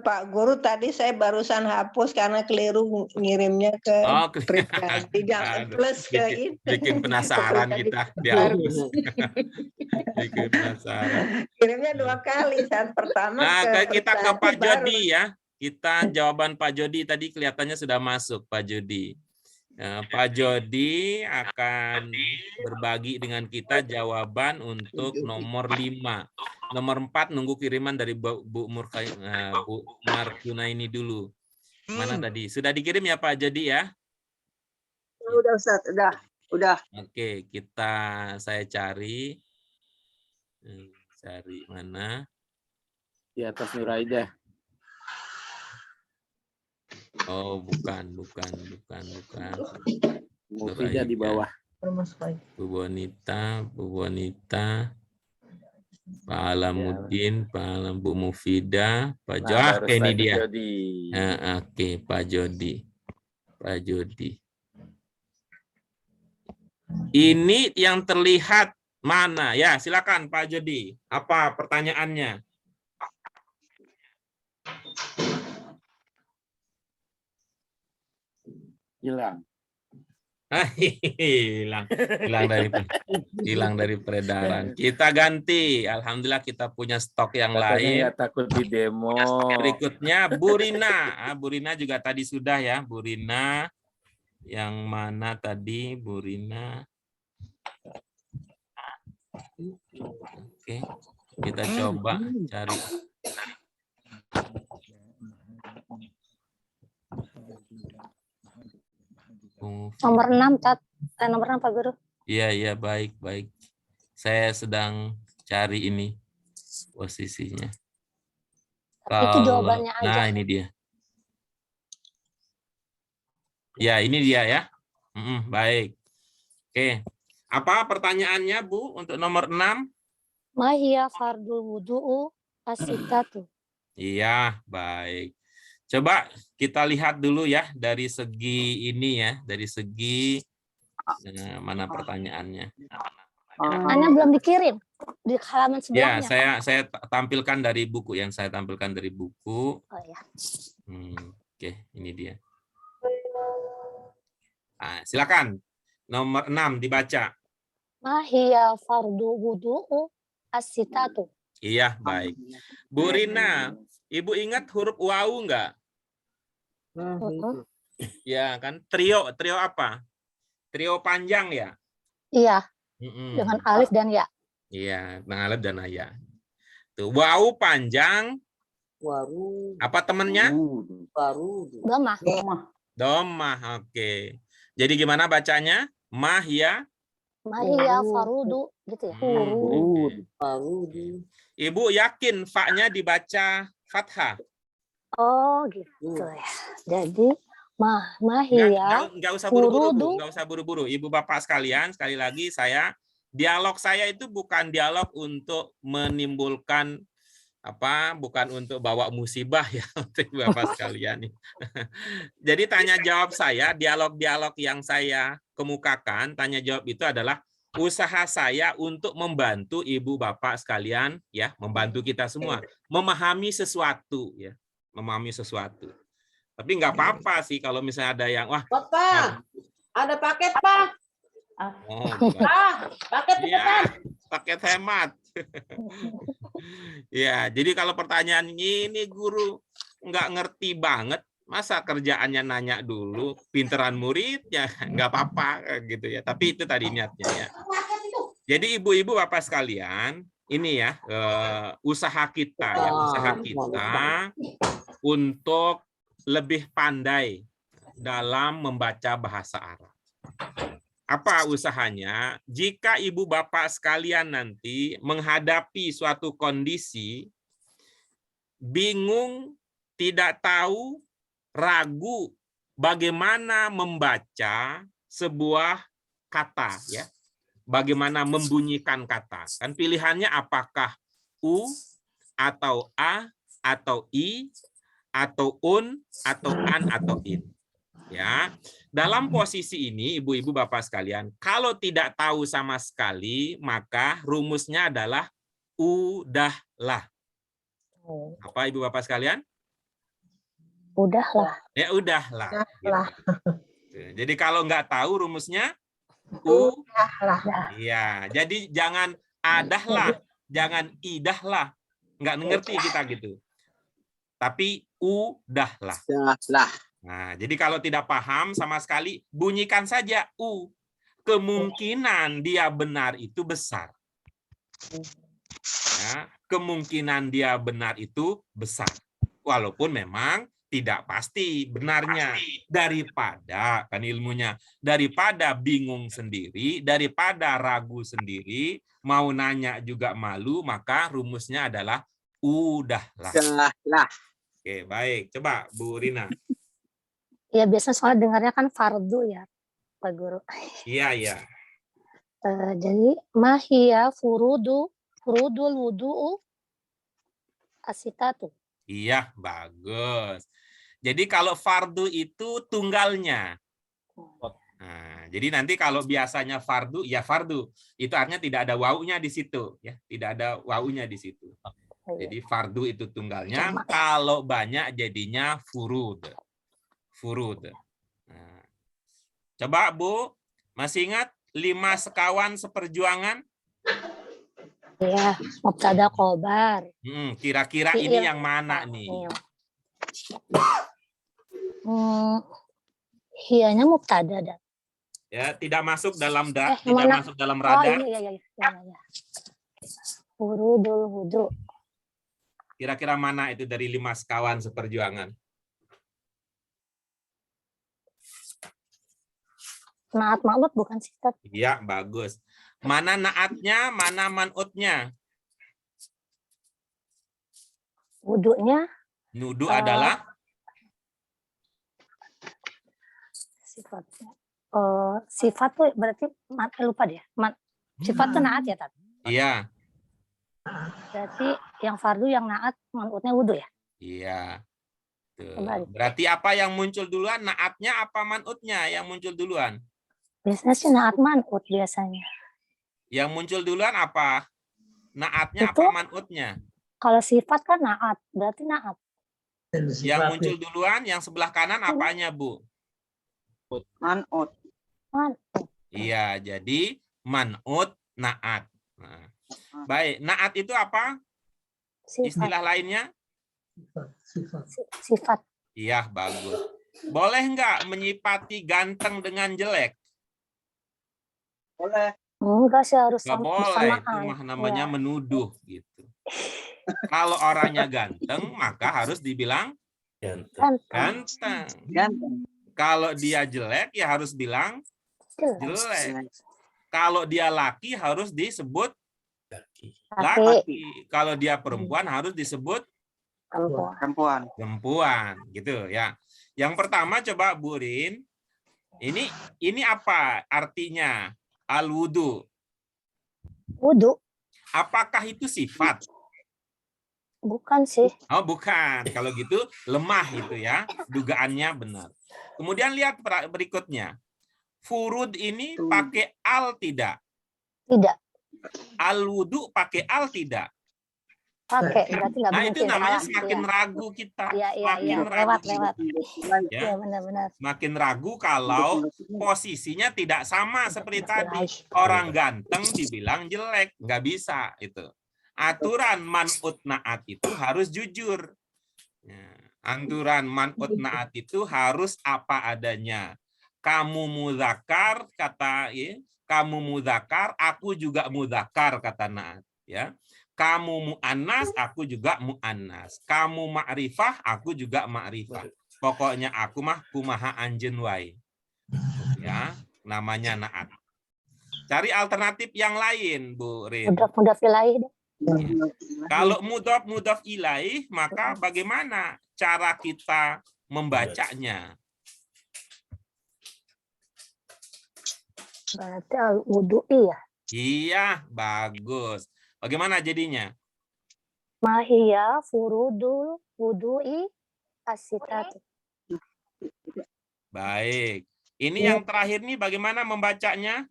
Pak Guru tadi saya barusan hapus karena keliru ngirimnya ke pribadi, jangan plus ke itu. Bikin penasaran kita dihapus. Bikin penasaran. Kirimnya 2 kali, saat pertama kita ke Pak Jodi ya. Kita jawaban Pak Jodi tadi kelihatannya sudah masuk Pak Jodi. Pak Jodi akan berbagi dengan kita jawaban untuk nomor 5. Nomor 4 nunggu kiriman dari Bu Markuna ini dulu. Mana tadi? Sudah dikirim ya Pak Jodi ya? Udah Ustaz, udah. Udah. Oke, saya cari. Cari mana? Di atas Nuraida. Oh, bukan. Mufidah di bawah. Bu Bonita, Pak Alamuddin, Bu Mufidah, Pak Jodi. Ini dia. Oke, Pak Jodi. Ini yang terlihat mana? Ya, silakan Pak Jodi. Apa pertanyaannya? Hilang. hilang dari peredaran. Kita ganti. Alhamdulillah kita punya stok yang lain. Nggak takut di demo. Berikutnya Bu Rina. Bu Rina juga tadi sudah ya. Bu Rina yang mana tadi Bu Rina? Oke, kita coba cari. Nomor 6, Cat. Nomor 6, Pak Guru. Iya, baik. Saya sedang cari ini posisinya. Itu jawabannya aja. Nah, ini dia. Ya, ini dia ya. Baik. Oke. Apa pertanyaannya, Bu, untuk nomor 6? Mahia fardul wudu'u as-sittatu. Iya, baik. Coba kita lihat dulu ya dari segi ini ya, dari segi mana pertanyaannya. Pertanyaannya belum dikirim di halaman sebelumnya. Ya, saya tampilkan dari buku yang saya tampilkan dari buku. Oh ya. Oke, ini dia. Nah, silakan. Nomor 6 dibaca. Mahia fardul wudu'u as-sittatu. Iya, baik. Bu Rina, Ibu ingat huruf wawu enggak? Ya, kan trio apa? Trio panjang ya? Iya. Dengan alif dan ya. Iya, dengan alif dan ya. Tuh, wawu panjang. Waru. Apa temennya? Waru. Domah, oke. Jadi gimana bacanya? Mahya. Mahia farudu gitu ya. Ibu yakin fa-nya dibaca fathah? Oh, gitu ya. Jadi mahia nggak usah buru-buru, nggak usah buru-buru. Ibu bapak sekalian, sekali lagi dialog saya itu bukan dialog untuk menimbulkan bukan untuk bawa musibah ya untuk bapak sekalian. Jadi tanya jawab saya, dialog-dialog yang saya kemukakan, tanya jawab itu adalah usaha saya untuk membantu ibu bapak sekalian ya, membantu kita semua memahami sesuatu ya, memahami sesuatu. Tapi nggak apa-apa sih kalau misalnya ada yang Pak, ada paket Pak. Paket cepetan. Paket hemat. Ya, jadi kalau pertanyaan ini guru nggak ngerti banget, masa kerjaannya nanya dulu, pinteran muridnya, nggak apa-apa gitu ya. Tapi itu tadi niatnya ya. Jadi ibu-ibu bapak sekalian, ini ya usaha kita untuk lebih pandai dalam membaca bahasa Arab. Apa usahanya? Jika ibu bapak sekalian nanti menghadapi suatu kondisi, bingung, tidak tahu, ragu bagaimana membaca sebuah kata, ya, bagaimana membunyikan kata. Kan pilihannya apakah u atau a atau i atau un atau an atau in. Ya, dalam posisi ini ibu-ibu bapak sekalian, kalau tidak tahu sama sekali, maka rumusnya adalah udahlah. Apa ibu bapak sekalian? Udahlah. Ya udahlah. Gitu. Jadi kalau nggak tahu rumusnya udahlah. Iya, jadi jangan adahlah, jangan idahlah. Nggak ngerti kita gitu. Tapi udahlah. Nah, jadi kalau tidak paham sama sekali, bunyikan saja u. Kemungkinan dia benar itu besar. Ya, kemungkinan dia benar itu besar. Walaupun memang tidak pasti benarnya. Daripada, kan ilmunya, daripada bingung sendiri, daripada ragu sendiri, mau nanya juga malu, maka rumusnya adalah udahlah. Udahlah. Oke, baik. Coba Bu Rina. Ya biasanya soalnya dengarnya kan fardu ya, Pak Guru. Iya, iya. Jadi mahia furudul wudu'u asitatu. Iya, bagus. Jadi kalau fardu itu tunggalnya. Nah, jadi nanti kalau biasanya fardu, ya fardu. Itu artinya tidak ada wawunya di situ, ya. Tidak ada wawunya di situ. Jadi fardu itu tunggalnya. Kalau banyak jadinya furud. Furud. Nah. Coba Bu, masih ingat 5 sekawan seperjuangan? Ya, mubtada khobar. Kira-kira ini yang mana nih? Hianya mubtada dan. Ya, tidak masuk dalam tidak masuk dalam radar. Oh iya. Furudul wudu. Kira-kira mana itu dari 5 sekawan seperjuangan? Naat ma'mud bukan sih, Tat? Iya, bagus. Mana naatnya, mana man'utnya? Wudunya? Nudu adalah? Sifatnya. Sifat tuh berarti, lupa deh. Sifat tuh naat ya, Tat? Iya. Berarti yang fardu, yang naat, man'utnya wudu ya? Iya. Tuh. Berarti apa yang muncul duluan? Naatnya apa man'utnya yang muncul duluan? Biasanya sih naat man'ut biasanya. Yang muncul duluan apa? Naatnya Itu, apa man'utnya? Kalau sifat kan naat, berarti naat. Yang muncul duluan, yang sebelah kanan apanya, Bu? Man'ut. Iya, jadi man'ut, naat. Nah. Baik, naat itu apa? Istilah lainnya? Sifat. Iya, bagus. Boleh nggak menyifati ganteng dengan jelek? Boleh. Enggak sih, harus Nggak boleh, itu bersamaan. mah namanya Ya. menuduh gitu. Kalau orangnya ganteng, maka harus dibilang ganteng. Kalau dia jelek, ya harus bilang jelek. Kalau dia laki, harus disebut laki. Kalau dia perempuan, harus disebut perempuan, gitu ya. Yang pertama coba Bu Rin, ini apa artinya al-wudu? Wudu. Apakah itu sifat? Bukan sih. Oh, bukan. Kalau gitu lemah itu ya. Dugaannya benar. Kemudian lihat berikutnya. Furud ini pakai al tidak? Tidak. Al-wudu pakai al tidak? Pakai, berarti nggak Nah, mungkin. itu namanya salah. semakin Iya. ragu kita. Iya. Semakin ragu. Lewat. Ya. Iya, benar-benar. Makin ragu kalau posisinya tidak sama seperti tadi. Orang ganteng dibilang jelek, nggak bisa itu. Aturan man'ut naat itu harus jujur. Ya. Aturan man'ut naat itu harus apa adanya. Kamu mudzakkar kata kamu mudzakkar, aku juga mudzakkar kata naat. Ya. Kamu mu'annas, aku juga mu'annas. Kamu ma'rifah, aku juga ma'rifah. Pokoknya aku mah kumaha anjeun wae. Ya, namanya naat. Cari alternatif yang lain, Bu Rin. Mudhaf ilaih deh. Kalau mudhaf ilaih, maka bagaimana cara kita membacanya? Berarti al-wudu'i ya. Iya, bagus. Bagaimana jadinya? Mahia furudul wudu'i asitatu. Baik. Ini yang terakhir nih bagaimana membacanya?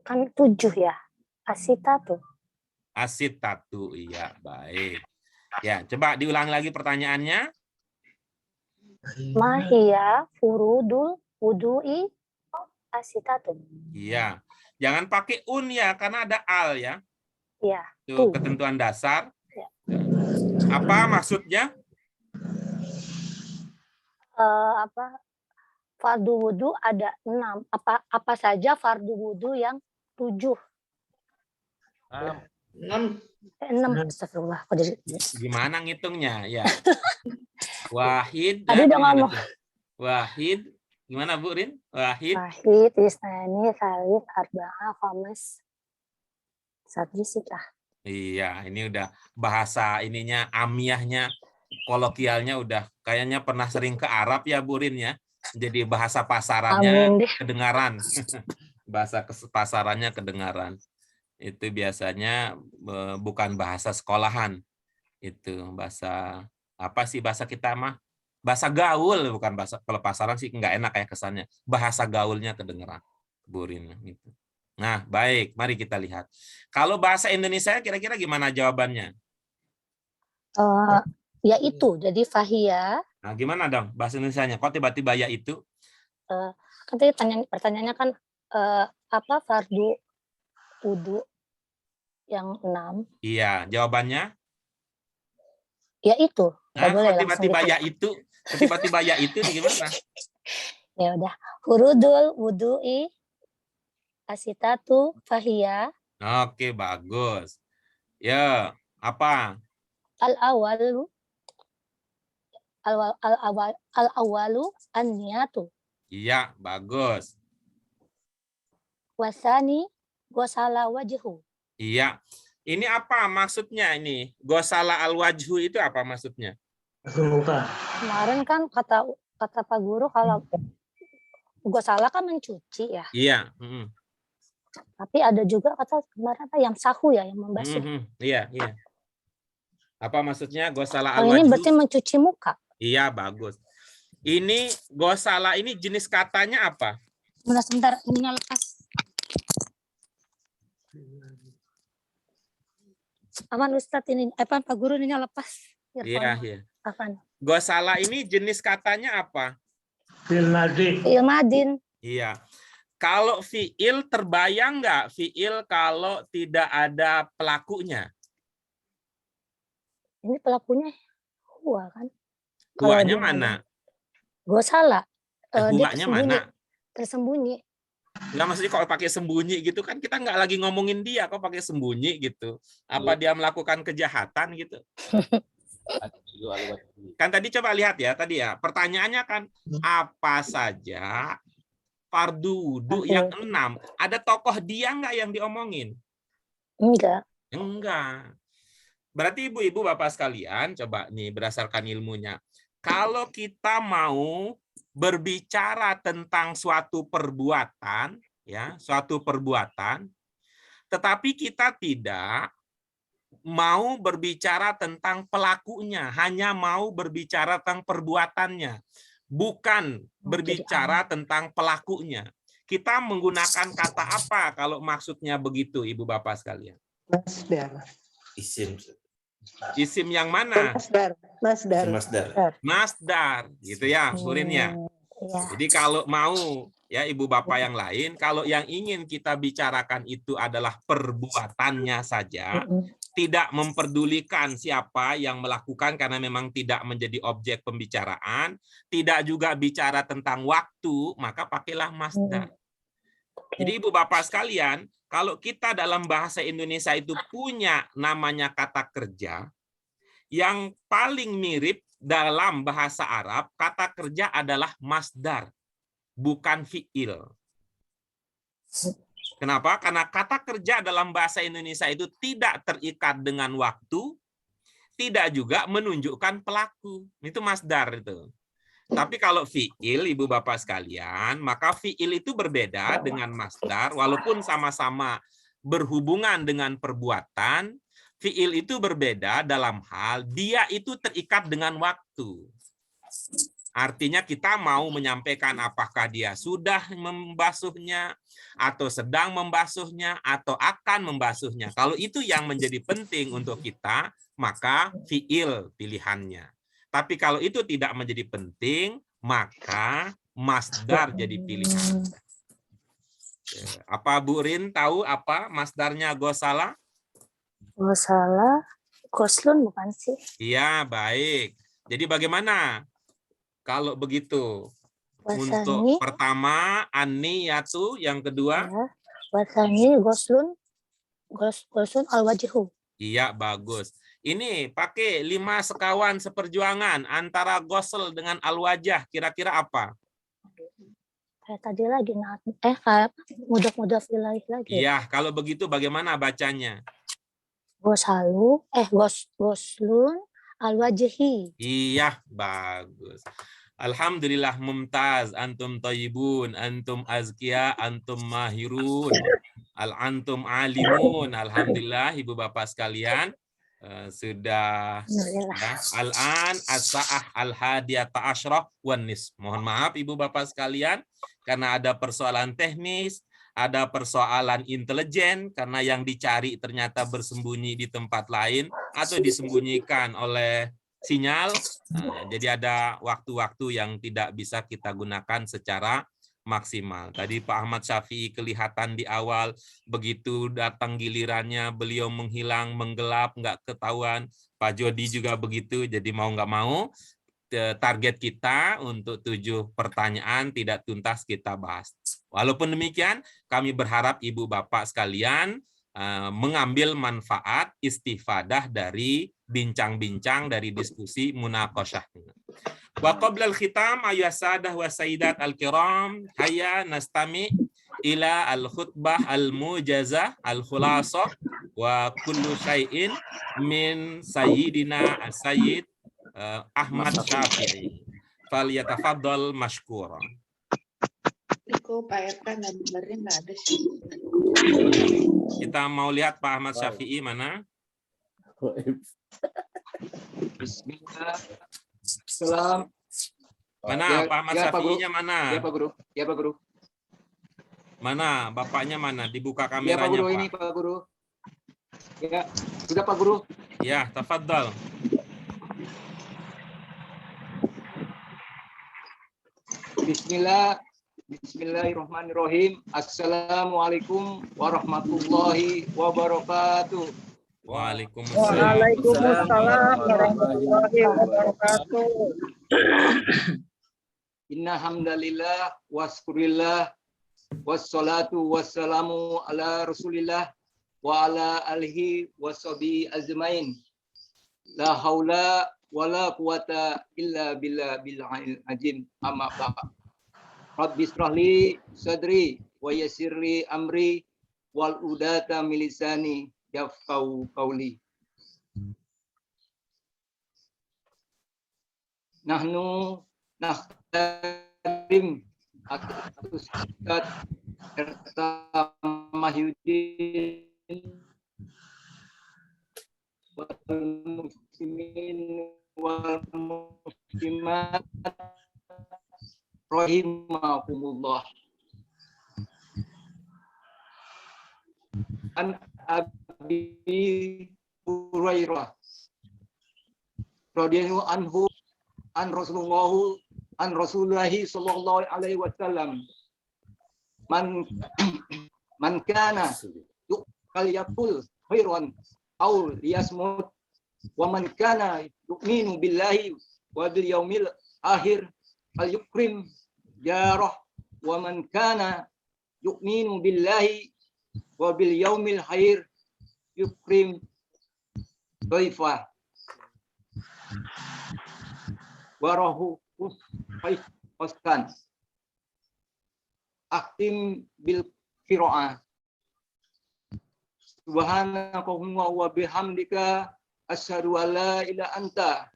Kan 7 ya. Asitatu. Asitatu, iya, baik. Ya, coba diulang lagi pertanyaannya. Mahia furudul wudu'i asitatu. Iya. Jangan pakai un ya, karena ada al ya. Iya. Itu ketentuan dasar. Ya. Apa maksudnya? Fardu wudu ada 6. Apa saja fardu wudu yang 7? 6. Astagfirullah. Gimana ngitungnya? Ya. Wahid Tadi dan udah gimana ngomong. tuh? Wahid. Gimana Bu Rin? Wahid. Wahid, isnani, salis, arba'ah, khamis, sadis, sitah. Iya, ini udah bahasa ininya, amiyahnya, kolokvialnya udah kayaknya pernah sering ke Arab ya Bu Rin ya. Jadi bahasa pasarannya Amin deh. kedengaran. Bahasa pasarannya kedengaran. Itu biasanya bukan bahasa sekolahan. Itu bahasa apa sih bahasa kita mah? Bahasa gaul, bukan bahasa, kalau pasaran sih nggak enak kayak kesannya. Bahasa gaulnya kedengaran. Bu Rin gitu. Nah, baik, mari kita lihat. Kalau bahasa Indonesia kira-kira gimana jawabannya? Ya itu, jadi fahiyah. Nah, gimana dong bahasa Indonesianya? Kok tiba-tiba ya itu? Kan tadi pertanyaannya kan apa fardu wudu yang 6? Iya, jawabannya? Ya itu. Nah, boleh kok langsung tiba-tiba gitu. ya itu? Tiba-tiba ya itu gimana? Ya udah. Furudul wudu'i asitatu fahiyah Oke, bagus. Ya, apa? al-awalu an-niyatu. Iya, bagus. Wasani gosala wajhu. Iya. Ini apa maksudnya ini? Gosala al-wajhu itu apa maksudnya? Kemarin kan kata Pak Guru kalau gosala kan mencuci ya. Iya. Tapi ada juga kata kemarin apa yang sahu ya, yang membasuh. Iya, iya. Apa maksudnya gosala Kalau al-wajhu? ini berarti mencuci muka. Iya, bagus. Ini gosala ini jenis katanya apa? Sebentar, ininya lepas. Aman Ustadz ini, Pak Guru ininya lepas. Iya, iya. Apaan? Gosala ini jenis katanya apa? Fi'il-madin. Iya. Kalau fi'il terbayang nggak fi'il kalau tidak ada pelakunya? Ini pelakunya huwa kan? Huwanya mana? Gosala. Dia Huwanya mana? Tersembunyi. Nggak, maksudnya kalau pakai sembunyi gitu kan kita nggak lagi ngomongin dia, kok pakai sembunyi gitu. Apa dia melakukan kejahatan gitu? Kan tadi coba lihat ya, tadi ya. Pertanyaannya kan apa saja fardu wudu yang 6. Ada tokoh dia nggak yang diomongin? Enggak. Enggak. Berarti ibu-ibu bapak sekalian, coba nih berdasarkan ilmunya. Kalau kita mau berbicara tentang suatu perbuatan, ya, suatu perbuatan, tetapi kita tidak mau berbicara tentang pelakunya, hanya mau berbicara tentang perbuatannya, bukan berbicara tentang pelakunya. Kita menggunakan kata apa kalau maksudnya begitu, ibu bapak sekalian? Masdar. Isim. Isim yang mana? Masdar. Masdar, gitu ya, Burinnya. Jadi kalau mau ya ibu bapak yang lain, kalau yang ingin kita bicarakan itu adalah perbuatannya saja, tidak memperdulikan siapa yang melakukan karena memang tidak menjadi objek pembicaraan, tidak juga bicara tentang waktu, maka pakailah masdar. Jadi ibu bapak sekalian, kalau kita dalam bahasa Indonesia itu punya namanya kata kerja, yang paling mirip dalam bahasa Arab, kata kerja adalah masdar, bukan fi'il. Kenapa? Karena kata kerja dalam bahasa Indonesia itu tidak terikat dengan waktu, tidak juga menunjukkan pelaku. Itu masdar itu. Tapi kalau fi'il, ibu bapak sekalian, maka fi'il itu berbeda dengan masdar, walaupun sama-sama berhubungan dengan perbuatan, fi'il itu berbeda dalam hal dia itu terikat dengan waktu. Artinya kita mau menyampaikan apakah dia sudah membasuhnya, atau sedang membasuhnya, atau akan membasuhnya. Kalau itu yang menjadi penting untuk kita, maka fi'il pilihannya. Tapi kalau itu tidak menjadi penting, maka masdar jadi pilihan. Apa Bu Rin tahu apa masdarnya gosala? Gosala, goslun bukan sih? Iya, baik. Jadi bagaimana kalau begitu? Wasani. Untuk pertama, an-niyatu, yang kedua? Ya. Wasani, goslun al-wajhu. Iya, bagus. Ini pakai 5 sekawan seperjuangan antara ghusl dengan al-wajah, kira-kira apa? Kayak tadi lagi, kayak mudaf ilaih lagi. Iya, kalau begitu bagaimana bacanya? Ghuslun al-wajhi. Iya, bagus. Alhamdulillah, mumtaz. Antum thayyibun, antum azkiya, antum mahirun, antum alimun. Alhamdulillah, Ibu Bapak sekalian. Sudah ya. Al-an as-sa'ah al-hadiyata asyrah wan nis. Mohon maaf Ibu Bapak sekalian karena ada persoalan teknis, ada persoalan intelijen karena yang dicari ternyata bersembunyi di tempat lain atau disembunyikan oleh sinyal. Jadi ada waktu-waktu yang tidak bisa kita gunakan secara maksimal. Tadi Pak Ahmad Syafi'i kelihatan di awal, begitu datang gilirannya beliau menghilang, menggelap, nggak ketahuan. Pak Jody juga begitu, jadi mau nggak mau target kita untuk 7 pertanyaan tidak tuntas kita bahas. Walaupun demikian, kami berharap Ibu Bapak sekalian mengambil manfaat istifadah dari bincang-bincang dari diskusi munaqasyah. Wa qabla al-khitam ayuha sadah wa sayyidat al-kiram, hayya nastami ila al-khutbah al-mujazah al-khulasah wa kullu syai'in min sayyidina as-sayyid Ahmad Syafi'i. Falyatafaddal mashkura. Kok Pak RK gambarnya nggak ada sih? Kita mau lihat Pak Ahmad Syafi'i mana? Bismillah. Salam. Mana Pak Ahmad Syafi'inya mana? Ya Pak Guru. Ya Pak Guru. Mana bapaknya mana? Dibuka Ya kameranya Pak Guru, Pak. ini Pak Guru. Ya, sudah Pak Guru. Ya, tafaddal. Bismillah. Bismillahirrahmanirrahim. Assalamualaikum warahmatullahi wabarakatuh. Waalaikumsalam. Waalaikumsalam warahmatullahi wabarakatuh. Inna hamdalillah waskurillah wassalatu wassalamu ala rasulillah wa ala alihi washabi azmain. La haula wala quwata illa billah bil azim. Amma ba'd. Rabbi israhli sadri wa yassirli amri wal udata min lisani yafqahu qawli. Nahnu nakhtarim Ustaz Erta Mahyudin wal muslimin wal muslimat rahimakumullah. An Abi Hurairah radhiyallahu anhu an Rasulullahi sallallahu alaihi wasallam man kana yuqal yaqul khairan aw liyasmut wa man kana yu'minu billahi wa bil yaumil akhir al yukrim jarah wa man kana yu'minu billahi wa bil yaumil akhir yukrim dhaifah warahu ustan aktim bil qiraah subhanakallahumma wa bihamdika asyhadu an la ilaha anta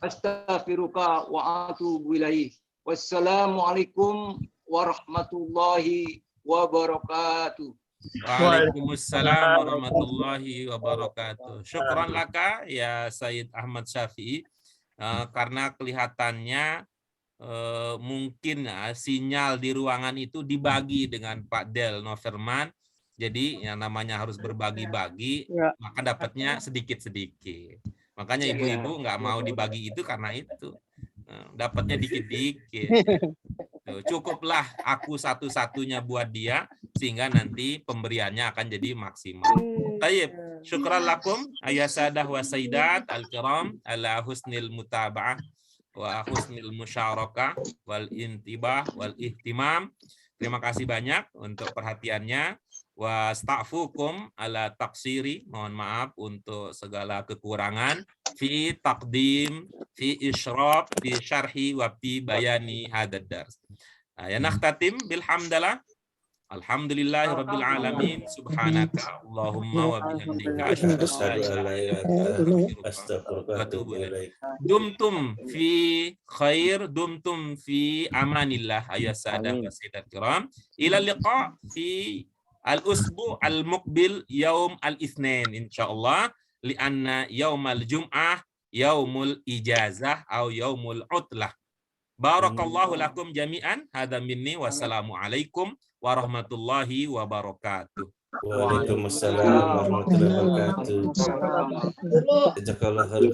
astaghfiruka wa atubu ilaik. Wassalamualaikum warahmatullahi wabarakatuh. Waalaikumsalam warahmatullahi wabarakatuh. Syukran laka ya Sayyid Ahmad Syafi'i. Karena kelihatannya mungkin sinyal di ruangan itu dibagi dengan Pak Del Noverman. Jadi yang namanya harus berbagi-bagi, maka dapatnya sedikit-sedikit. Makanya ibu-ibu nggak mau dibagi itu karena itu. Dapatnya dikit-dikit. Cukuplah aku satu-satunya buat dia, sehingga nanti pemberiannya akan jadi maksimal. Tayyib, syukran lakum ayah sadah wa sayyidat al-kiram ala husnil mutaba'ah wa husnil musyarakah wal intibah wal ihtimam. Terima kasih banyak untuk perhatiannya. Wa astagfurukum ala taksiri, mohon maaf untuk segala kekurangan, fi taqdim, fi isyraf, fi syarhi, wa fi bayani hadad dars. Ya nakhtatim bilhamdalah. Alhamdulillahi rabbil alamin, subhanaka Allahumma wa bihamdika asyhadu an la ilaha illa anta astaghfiruka wa atubu ilaik. Dumtum fi khair, dumtum fi amanillah ayuhas sadah wa sayyidat kiram. Ila liqa fi al-usbu' al-muqbil yaum al-itsnain insyaallah, lianna yaumal jum'ah yaumul ijazah atau yaumul utlah. Barakallahu lakum jami'an. Hadza minni, wassalamu alaikum warahmatullahi wabarakatuh. Waalaikumsalam warahmatullahi wabarakatuh. Jazakallahu khairan.